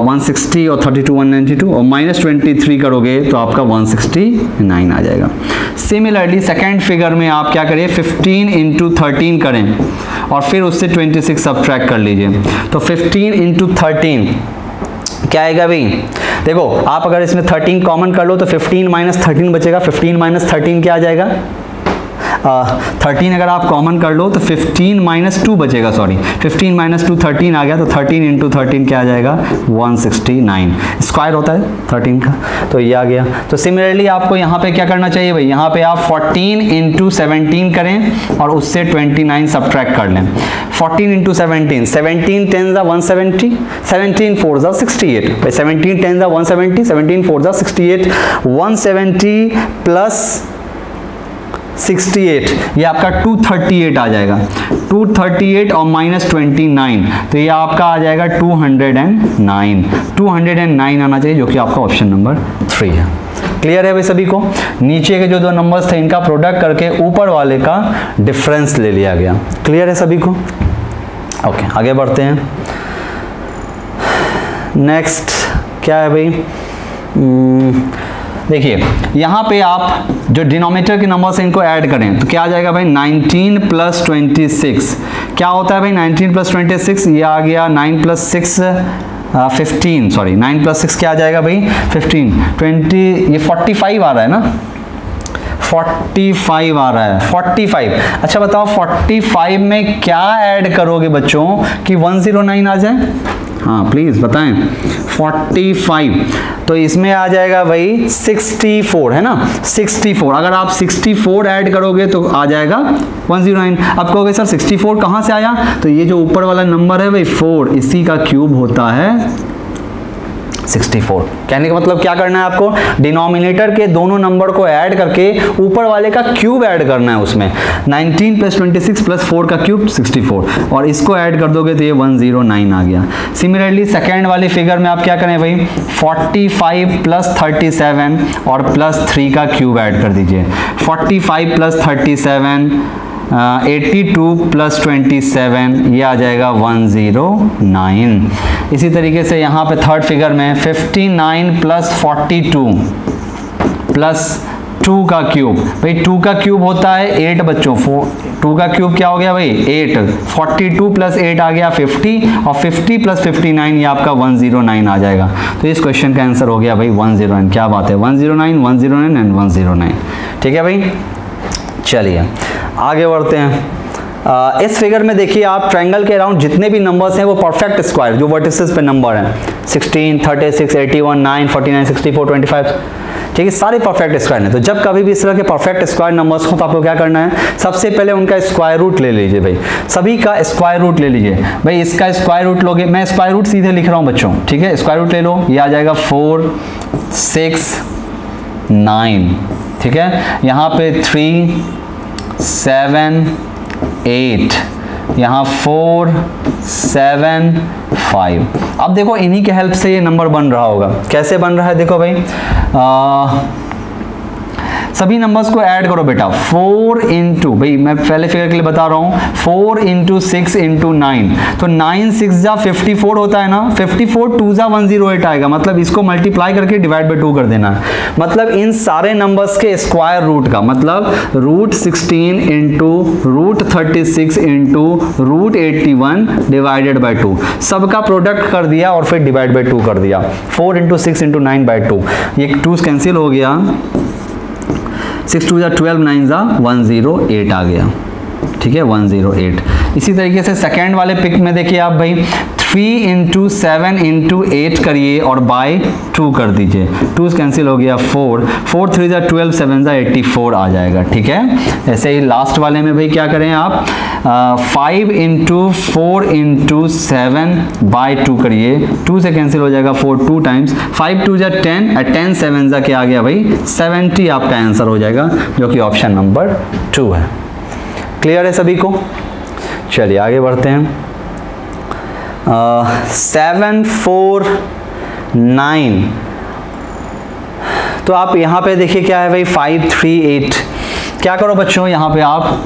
160 और 32 192, और माइनस 23 करोगे तो आपका 169 आ जाएगा। सिमिलरली सेकेंड फिगर में आप क्या करिए 15 इंटू 13 करें और फिर उससे 26 सब्ट्रैक्ट कर लीजिए, तो 15 इंटू 13 क्या आएगा भाई? देखो आप अगर इसमें 13 कॉमन कर लो तो 15 माइनस 13 बचेगा, 15 माइनस 13 क्या आ जाएगा? 13 अगर आप कॉमन कर लो तो 15 माइनस 2 बचेगा, सॉरी 15 माइनस 2 13 आ गया, तो 13 इंटू 13 क्या आ जाएगा? 169, स्क्वायर होता है 13 का, तो ये आ गया। तो सिमिलरली आपको यहाँ पे क्या करना चाहिए भाई? यहाँ पे आप 14 इंटू 17 करें और उससे 29 सब्ट्रैक्ट कर लें। 14 इंटू 17, 17 10 170, 17 4 68, 17 10 170, 17 4 68, 170 प्लस 68 ये आपका 238 आ जाएगा, 238 और माइनस 29 तो ये आपका आ जाएगा 209 आना चाहिए, जो कि आपका ऑप्शन नंबर 3 है। क्लियर है भाई सभी को? नीचे के जो दो नंबर्स थे इनका प्रोडक्ट करके ऊपर वाले का डिफरेंस ले लिया गया। क्लियर है सभी को? ओके आगे बढ़ते हैं। नेक्स्ट क्या है भाई? देखिए यहाँ पे आप जो डिनोमिनेटर के नंबर्स हैं इनको ऐड करें तो क्या आ जाएगा भाई? 19 प्लस 26 क्या होता है भाई? 19 प्लस 26 ये आ गया 9 प्लस 6 15, सॉरी 9 प्लस 6 क्या आ जाएगा भाई? 15 20 ये 45 आ रहा है ना, 45 आ रहा है 45। अच्छा बताओ 45 में क्या ऐड करोगे बच्चों कि 109 आ जाए? हाँ प्लीज बताएं। 45 तो इसमें आ जाएगा भाई 64 है ना, 64 अगर आप 64 ऐड करोगे तो आ जाएगा 109। अब कहोगे सर 64 कहाँ से आया? तो ये जो ऊपर वाला नंबर है भाई 4 इसी का क्यूब होता है 64। कहने का मतलब क्या करना है आपको, डिनोमिनेटर के दोनों नंबर को ऐड करके ऊपर वाले का क्यूब ऐड करना है उसमें। 19 + 26 + 4 का क्यूब 64 और इसको ऐड कर दोगे तो ये 109 आ गया। सिमिलरली सेकेंड वाली फिगर में आप क्या करें भाई, 45 + 37 और +3 का क्यूब ऐड कर दीजिए। 45 + 37 82 + 27 ये आ जाएगा 109। इसी तरीके से यहाँ पे थर्ड फिगर में 59 + 42 + 2 का क्यूब, भाई 2 का क्यूब होता है 8 बच्चों, 2 का क्यूब क्या हो गया भाई 8, 42 + 8 आ गया 50 और 50 + 59 ये आपका 109 आ जाएगा। तो इस क्वेश्चन का आंसर हो गया भाई 109। क्या बात है, 109 109 एंड 109। ठीक है भाई, चलिए आगे बढ़ते हैं। इस फिगर में देखिए आप, ट्रायंगल के अराउंड जितने भी नंबर्स हैं वो परफेक्ट स्क्वायर जो वर्टिसेस पे नंबर हैं, 16 36 81 9 49 64 25, ठीक है, सारे परफेक्ट स्क्वायर हैं। तो जब कभी भी इस तरह के परफेक्ट स्क्वायर नंबर्स हो तो आपको क्या करना है, सबसे पहले उनका स्क्वायर रूट ले लीजिए भाई, सभी का स्क्वायर रूट ले लीजिए भाई। इसका स्क्वायर रूट लोगे, मैं स्क्वायर रूट सीधे लिख रहा हूँ बच्चों, ठीक है, स्क्वायर रूट ले लो, ये आ जाएगा 4 6 9, ठीक है, यहाँ पे 3 7 8, यहाँ 4 7 5। अब देखो इन्हीं के हेल्प से ये नंबर बन रहा होगा। कैसे बन रहा है देखो भाई, सभी नंबर्स को ऐड करो बेटा। 4 इंटू, भाई मैं पहले फिगर के लिए बता रहा हूँ, 4 इंटू 6 इंटू 9, तो 9 6 जा 54 होता है ना, 54 2 जा 108 आएगा, मतलब इसको मल्टीप्लाई करके डिवाइड बाय 2 कर देना है। मतलब इन सारे नंबर्स के स्क्वायर रूट का मतलब √16 इंटू √36 इंटू √81 डिवाइडेड बाय 2, सबका प्रोडक्ट कर दिया और फिर डिवाइड बाय 2 कर दिया। 4 इंटू 6 इंटू 9 बाय 2, ये 2 कैंसिल हो गया, 6 2 जा 12 9 जा 108 आ गया, ठीक है 108। इसी तरीके से सेकेंड वाले पिक में देखिए आप भाई, 3 इंटू 7 इंटू 8 करिए और बाय 2 कर दीजिए, 2 कैंसिल हो गया 4 4 3 जा 12 7 जा 84 आ जाएगा, ठीक है। ऐसे ही लास्ट वाले में भाई क्या करें आप, 5 इंटू 4 इंटू 7 बाय 2 करिए, 2 से कैंसिल हो जाएगा 4 2 टाइम्स, 5 2 जा 10 10 7 जा क्या आ गया भाई 70 आपका आंसर हो जाएगा, जो कि ऑप्शन नंबर 2 है। क्लियर है सभी को, चलिए आगे बढ़ते हैं। 7 4 9, तो आप यहाँ पे देखिए क्या है भाई 5 3 8, क्या करो बच्चों यहाँ पे आप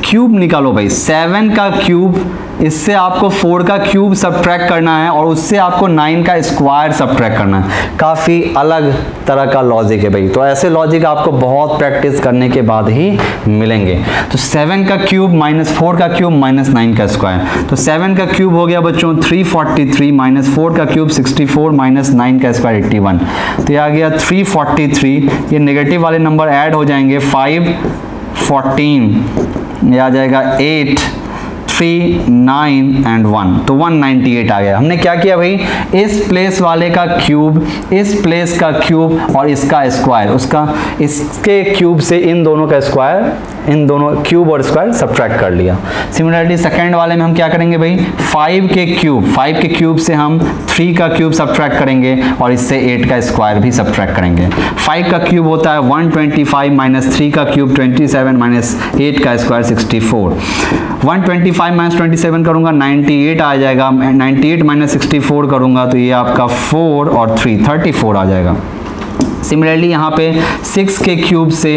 क्यूब निकालो भाई, 7 का क्यूब, इससे आपको 4 का क्यूब सब्ट्रैक्ट करना है और उससे आपको 9 का स्क्वायर सब्ट्रैक्ट करना है। काफ़ी अलग तरह का लॉजिक है भाई, तो ऐसे लॉजिक आपको बहुत प्रैक्टिस करने के बाद ही मिलेंगे। तो 7 का क्यूब माइनस 4 का क्यूब माइनस 9 का स्क्वायर, तो 7 का क्यूब हो गया बच्चों 343 माइनस 4 का क्यूब 64 माइनस 9 का स्क्वायर 81, तो ये आ गया 343। ये नेगेटिव वाले नंबर ऐड हो जाएंगे, 5 14, ये आ जाएगा 8 3 9 एंड 1, तो 198 आ गया। हमने क्या किया भाई, इस प्लेस वाले का क्यूब, इस प्लेस का क्यूब और इसका स्क्वायर, उसका इसके क्यूब से इन दोनों का स्क्वायर, इन दोनों क्यूब और स्क्वायर सब्ट्रैक्ट कर लिया। सिमिलरली सेकेंड वाले में हम क्या करेंगे भाई, 5 के क्यूब से हम 3 का क्यूब सब्ट्रैक्ट करेंगे और इससे 8 का स्क्वायर भी सब्ट्रैक्ट करेंगे। 5 का क्यूब होता है 125 माइनस 3 का क्यूब 27 माइनस 8 का स्क्वायर 64, 125 माइनस 27 करूंगा 98 आ जाएगा, 98 माइनस 64 करूंगा तो ये आपका 4 और 3 34 आ जाएगा। सिमिलरली यहाँ पे 6 के क्यूब से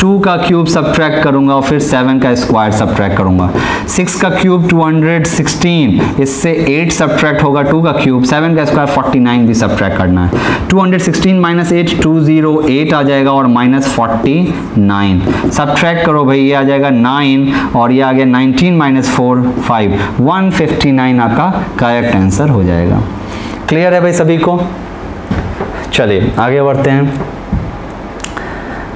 2 का क्यूब सब्ट्रैक्ट करूंगा और फिर 7 का स्क्वायर सब्ट्रैक्ट करूंगा। 6 का क्यूब 216, इससे 8 सब्ट्रैक्ट होगा 2 का क्यूब, 7 का स्क्वायर 49 भी सब्ट्रैक्ट करना है। 216 माइनस 8 208 आ जाएगा और माइनस 49 सब्ट्रैक्ट करो भाई, ये आ जाएगा 9 और ये आ गया 19 माइनस 4 5, 159 आपका करेक्ट आंसर हो जाएगा। क्लियर है भाई सभी को, चलिए आगे बढ़ते हैं।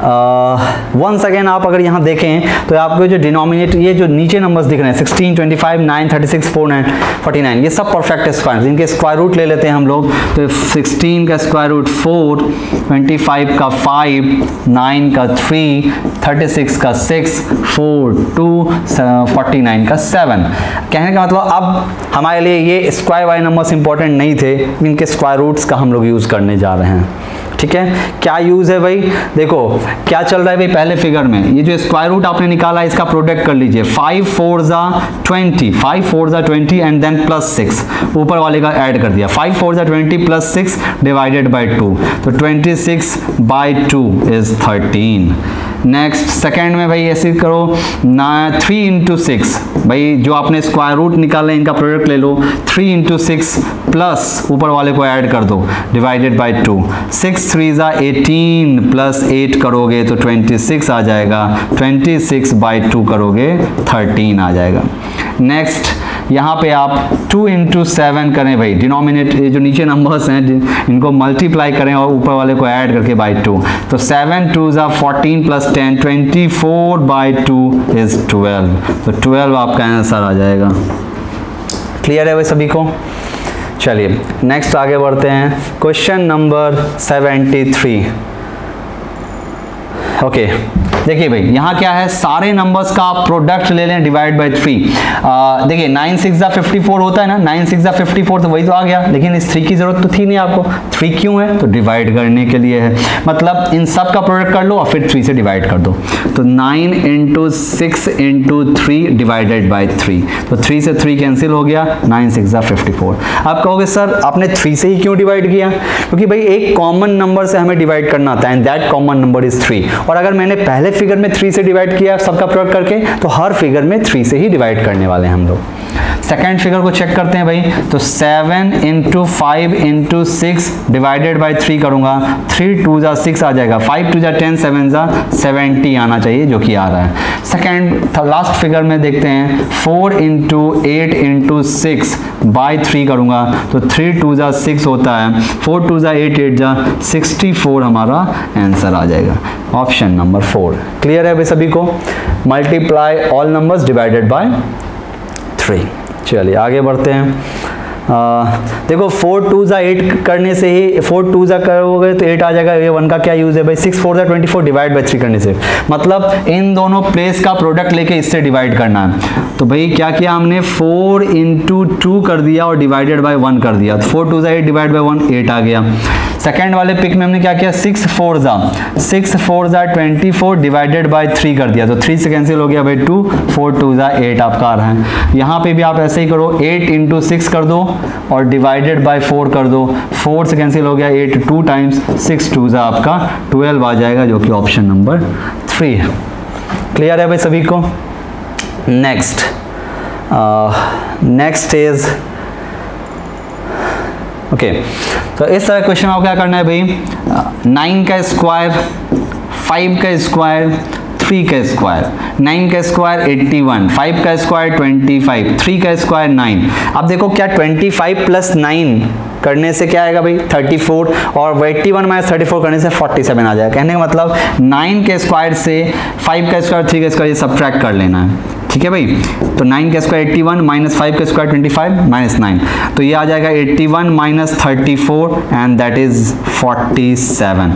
वंस अगेन आप अगर यहाँ देखें तो आपको जो डिनोमिनेटर, ये जो नीचे नंबर्स दिख रहे हैं 16, 25, 9, 36, 4, 49, ये सब परफेक्ट स्क्वायर, इनके स्क्वायर रूट ले लेते हैं हम लोग। तो 16 का स्क्वायर रूट 4, 25 का 5, 9 का 3, 36 का 6, 4, 2, 49 का 7। कहने का मतलब अब हमारे लिए ये स्क्वायर वाले नंबर्स इंपॉर्टेंट नहीं थे, इनके स्क्वायर रूट्स का हम लोग यूज़ करने जा रहे हैं। ठीक है, क्या यूज़ है भाई, देखो क्या चल रहा है भाई पहले फिगर में, ये जो स्क्वायर रूट आपने निकाला इसका प्रोडक्ट कर लीजिए। 5 4 जा 20, 5 4 जा 20 एंड देन प्लस 6 ऊपर वाले का ऐड कर दिया। 5 4 जा 20 प्लस 6 डिवाइडेड बाई 2, तो 26 बाई 2 इज 13। नेक्स्ट सेकेंड में भाई ऐसे करो 3 इंटू 6, भाई जो आपने स्क्वायर रूट निकाले इनका प्रोडक्ट ले लो। 3 इंटू 6 प्लस ऊपर वाले को ऐड कर दो डिवाइडेड बाई 2। 6 3 जा 18 प्लस 8 करोगे तो 26 आ जाएगा। 26 बाई 2 करोगे 13 आ जाएगा। नेक्स्ट यहाँ पे आप 2 इंटू 7 करें भाई, डिनोमिनेटर जो नीचे नंबर्स हैं इनको मल्टीप्लाई करें और ऊपर वाले को ऐड करके बाई 2, तो 7 2 जा 14 प्लस 10, 24 बाई 2 इज 12, तो 12 आपका आंसर आ जाएगा। क्लियर है भाई सभी को? चलिए नेक्स्ट आगे बढ़ते हैं, क्वेश्चन नंबर 73। ओके देखिए भाई यहाँ क्या है, सारे नंबर्स का आप प्रोडक्ट ले लें डिवाइड बाई 3। देखिए 9 6 जा 54 होता है ना, 9 6 जा 54 तो वही तो आ गया, लेकिन इस 3 की जरूरत तो थी नहीं आपको। 3 क्यों है, तो डिवाइड करने के लिए है, मतलब इन सब का प्रोडक्ट कर लो और फिर 3 से डिवाइड कर दो। तो 9 इंटू 6 इंटू 3 डिवाइडेड बाई 3, तो 3 से 3 कैंसिल हो गया, 9 6 जा 54। आप कहोगे सर आपने 3 से ही क्यों डिवाइड किया, क्योंकि भाई एक कॉमन नंबर से हमें डिवाइड करना आता है and that common number is 3, और अगर मैंने पहले फिगर में 3 से डिवाइड किया सबका प्रोडक्ट करके, तो हर फिगर में 3 से ही डिवाइड करने वाले हैं हम लोग। सेकेंड फिगर को चेक करते हैं भाई, तो 7 इंटू 5 इंटू 6 डिवाइडेड बाई 3 करूंगा, 3 2 जा 6 आ जाएगा, 5 2 जा 10, 7 जा 70 आना चाहिए, जो कि आ रहा है। सेकेंड लास्ट फिगर में देखते हैं, 4 इंटू 8 इंटू 6 बाई 3 करूंगा, तो 3 2 जा 6 होता है, 4 2 जा 8 8 जा 64 हमारा आंसर आ जाएगा, ऑप्शन नंबर 4। क्लियर है भाई सभी को? Multiply all numbers divided by 3। चलिए आगे बढ़ते हैं। देखो 4 2 जा 8 करने से ही 4 2 जा करोगे तो 8 आ जाएगा, ये 1 का क्या यूज है भाई, 6 4 जा 24 डिवाइड बाई 3 करने से, मतलब इन दोनों प्लेस का प्रोडक्ट लेके इससे डिवाइड करना है। तो भाई क्या किया हमने, 4 इंटू 2 कर दिया और डिवाइडेड बाई 1 कर दिया, तो 4 2 जा 8 डिवाइड बाई 1 8 आ गया। सेकेंड वाले पिक में हमने क्या किया, 6 4 जा 24 डिवाइडेड बाई 3 कर दिया, तो 3 से कैंसिल हो गया भाई 2, 4 2 जा 8 आपका आ रहा है। यहाँ पे भी आप ऐसे ही करो, 8 इंटू 6 कर दो और डिवाइडेड बाई 4 कर दो, 4 से कैंसिल हो गया 8, 2 टाइम्स 6 2 जा आपका 12 आ जाएगा, जो कि ऑप्शन नंबर 3 है। क्लियर है भाई सभी को? नेक्स्ट नेक्स्ट इज ओके, तो इस तरह क्वेश्चन में आपको क्या करना है भाई, 9 का स्क्वायर, 5 का स्क्वायर, 3 का स्क्वायर, 9 का स्क्वायर 81, 5 का स्क्वायर 25, 3 का स्क्वायर 9। अब देखो क्या 25 प्लस 9 करने से क्या आएगा भाई 34, और 81 माइनस 34 करने से 47 आ जाएगा। कहने का मतलब 9 के स्क्वायर से 5 का स्क्वायर 3 का स्क्वायर सब्ट्रैक्ट कर लेना है, ठीक है भाई। तो 9 का स्क्वायर 81 माइनस 5 का स्क्वायर 25 माइनस 9, तो ये आ जाएगा 81 minus 34 and that is 47।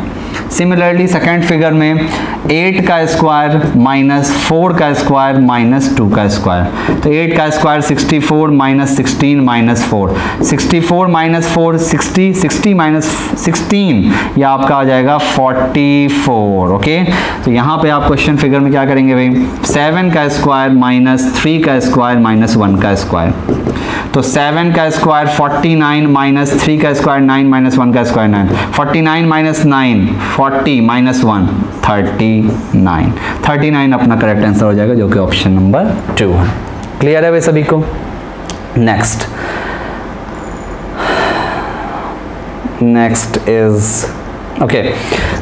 Similarly second figure में 8 का स्क्वायर माइनस 4 का स्क्वायर माइनस 2 का स्क्वायर, तो 8 का square 64 minus 16 minus 4, 64 minus 4 60, 60 minus 16 ये आपका आ जाएगा 44। ओके, तो यहाँ पे आप क्वेश्चन फिगर में क्या करेंगे भाई, 7 का स्क्वायर माइनस 3 का स्क्वायर माइनस 1 का स्क्वायर, तो 7 का स्क्वायर 49 माइनस 3 का स्क्वायर 9 माइनस 1 का स्क्वायर 9, 49 माइनस 9 40 माइनस 1 39, 39 अपना करेक्ट आंसर हो जाएगा, जो कि ऑप्शन नंबर 2 है। क्लियर है भाई सभी को? नेक्स्ट नेक्स्ट इज ओके,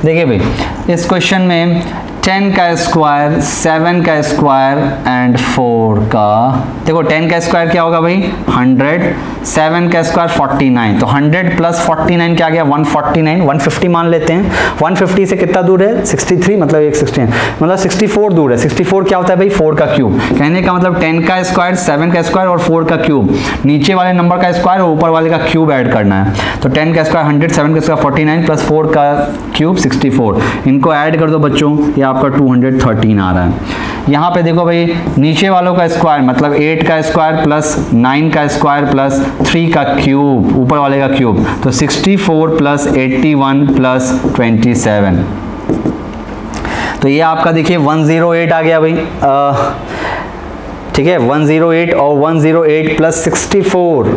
देखिए भाई इस क्वेश्चन में 10 का स्क्वायर, 7 का स्क्वायर एंड 4 का, देखो 10 का स्क्वायर क्या होगा भाई 100, 7 का स्क्वायर 49, तो 100 प्लस 49 क्या आ गया 149, 150 मान लेते हैं। 150 से कितना दूर है 63, मतलब 160 मतलब 64 दूर है। 64 क्या होता है भाई 4 का क्यूब, कहने का मतलब 10 का स्क्वायर, 7 का स्क्वायर और 4 का क्यूब, नीचे वाले नंबर का स्क्वायर और ऊपर वाले का क्यूब ऐड करना है। तो 10 का स्क्वायर 100, 7 का स्क्वायर 49 प्लस 4 का क्यूब 64, इनको ऐड कर दो बच्चों, ये आपका 213 आ रहा है। यहाँ पे देखो भाई नीचे वालों का स्क्वायर मतलब 8 का स्क्वायर प्लस 9 का स्क्वायर प्लस 3 का क्यूब, ऊपर वाले का क्यूब, तो 64 प्लस 81 प्लस 27, तो ये आपका देखिए 108 आ गया भाई, ठीक है 108 और 108 प्लस 64,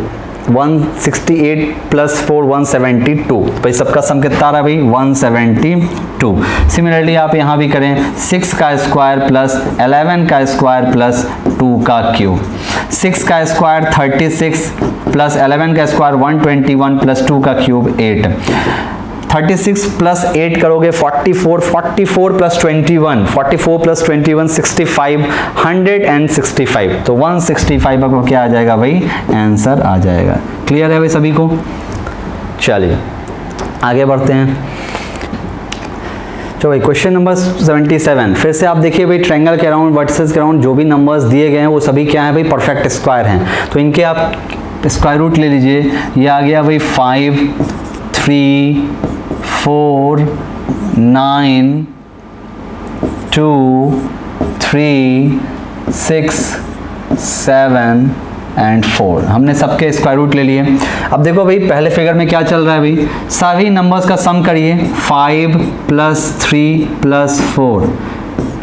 168 प्लस 4 172, भाई सबका सम कितना आ रहा है भाई 172। सिमिलरली आप यहाँ भी करें 6 का स्क्वायर प्लस 11 का स्क्वायर प्लस 2 का क्यूब, 6 का स्क्वायर 36 प्लस 11 का स्क्वायर 121 प्लस 2 का क्यूब 8, 36 प्लस 8 करोगे 44, 44 प्लस 21, 44 प्लस 21 65, 165, तो 165 आपको क्या आ जाएगा भाई आंसर आ जाएगा। क्लियर है भाई सभी को? चलिए आगे बढ़ते हैं। तो भाई क्वेश्चन नंबर 77, फिर से आप देखिए भाई ट्रायंगल के अराउंड, वर्टिसेस के अराउंड जो भी नंबर्स दिए गए हैं वो सभी क्या है भाई परफेक्ट स्क्वायर हैं, तो इनके आप स्क्वायर रूट ले लीजिए। ये आ गया भाई 5, 3, 4, 9, 2, 3, 6, 7 एंड 4, हमने सबके स्क्वायर रूट ले लिए। अब देखो भाई पहले फिगर में क्या चल रहा है भाई, सभी नंबर्स का सम करिए, 5 प्लस 3 प्लस 4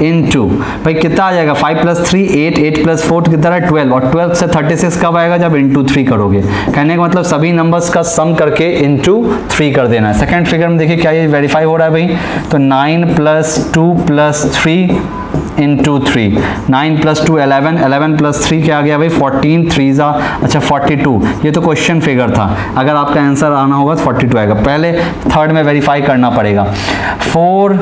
इनटू भाई कितना आ जाएगा 5 प्लस 3 8, 8 प्लस 4 कितना है 12, और 12 से 36 कब आएगा जब इनटू 3 करोगे, कहने का मतलब सभी नंबर्स का सम करके इनटू 3 कर देना है। सेकंड फिगर में देखिए क्या ये वेरीफाई हो रहा है भाई, तो 9 plus 2 plus 3 into 3, 9 plus 2 11, 11 plus 3 क्या आ गया भाई 14, 3 अच्छा 42, ये तो क्वेश्चन फिगर था, अगर आपका आंसर आना होगा तो 42 आएगा। पहले थर्ड में वेरीफाई करना पड़ेगा, 4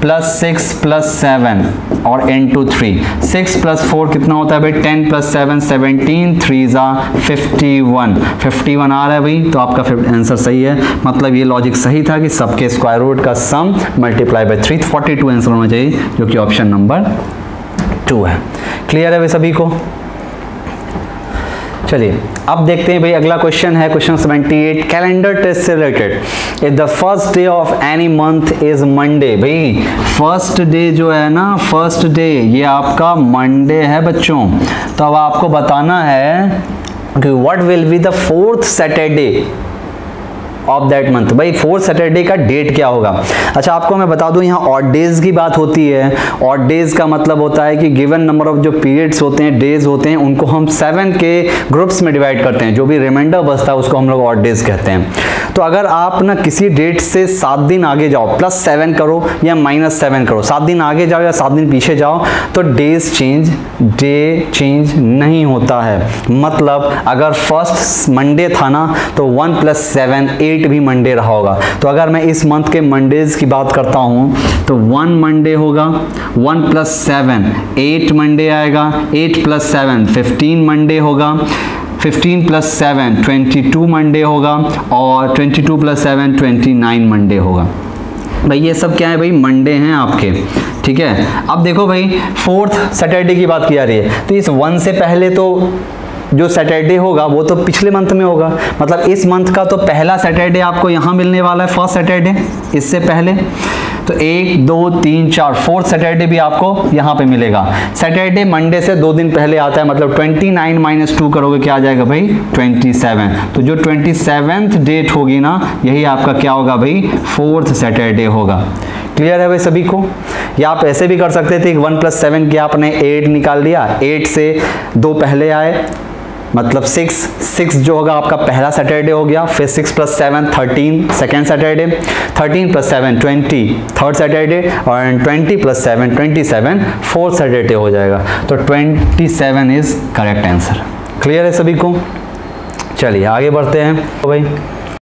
प्लस 6 प्लस 7 और इंटू 3, 6 प्लस 4 कितना होता है भाई 10 प्लस 7 17, 3 51, 51 आ रहा है भाई, तो आपका फिर आंसर सही है, मतलब ये लॉजिक सही था कि सबके स्क्वायर रूट का सम मल्टीप्लाई बाय 3, 42 आंसर होना चाहिए, जो कि ऑप्शन नंबर 2 है। क्लियर है भाई सभी को? चलिए अब देखते हैं भाई अगला क्वेश्चन है क्वेश्चन 78, कैलेंडर टेस्ट से related. If the first day of any month is Monday, भाई फर्स्ट डे जो है ना, फर्स्ट डे ये आपका मंडे है बच्चों, तो अब आपको बताना है कि what will be the fourth Saturday of that month, भाई फोर्थ सैटरडे का डेट क्या होगा। अच्छा आपको मैं बता दूं यहाँ ऑड डेज की बात होती है, ऑड डेज का मतलब होता है कि गिवन नंबर ऑफ जो पीरियड्स होते हैं, डेज होते हैं, उनको हम 7 के ग्रुप्स में डिवाइड करते हैं, जो भी रिमाइंडर बचता है उसको हम लोग ऑड डेज कहते हैं। तो अगर आप ना किसी डेट से 7 दिन आगे जाओ, +7 करो या -7 करो, 7 दिन आगे जाओ या 7 दिन पीछे जाओ, तो डेज चेंज, डे चेंज नहीं होता है। मतलब अगर फर्स्ट मंडे था ना तो 1 + 7 8 भी मंडे रहा होगा। तो अगर मैं इस मंथ के मंडेज की बात करता हूं तो 1 मंडे होगा, 1 + 7 8 मंडे आएगा, 8 + 7 15 मंडे होगा, 15 + 7 22 मंडे होगा, और 22 + 7 29 मंडे होगा। भाई ये सब क्या है भाई मंडे हैं आपके, ठीक है। अब देखो भाई फोर्थ सैटरडे की बात की जा रही है, तो इस 1 से पहले तो जो सैटरडे होगा वो तो पिछले मंथ में होगा, मतलब इस मंथ का तो पहला सैटरडे आपको यहाँ मिलने वाला है, फर्स्ट सैटरडे इससे पहले, तो 1 2 3 4 फोर्थ सैटरडे भी आपको यहाँ पे मिलेगा। सैटरडे मंडे से 2 दिन पहले आता है, मतलब 29 - 2 करोगे क्या आ जाएगा भाई 27, तो जो 27th डेट होगी ना यही आपका क्या होगा भाई फोर्थ सैटरडे होगा। क्लियर है भाई सभी को? या आप ऐसे भी कर सकते थे 1 + 7 किया आपने 8 निकाल लिया, 8 से 2 पहले आए मतलब 6 जो होगा आपका पहला सैटरडे हो गया, फिर 6 + 7 13 सेकेंड सैटरडे, 13 + 7 20 थर्ड सैटरडे, और 20 + 7 27 फोर्थ सैटरडे हो जाएगा। तो 27 इज करेक्ट आंसर। क्लियर है सभी को? चलिए आगे बढ़ते हैं। तो भाई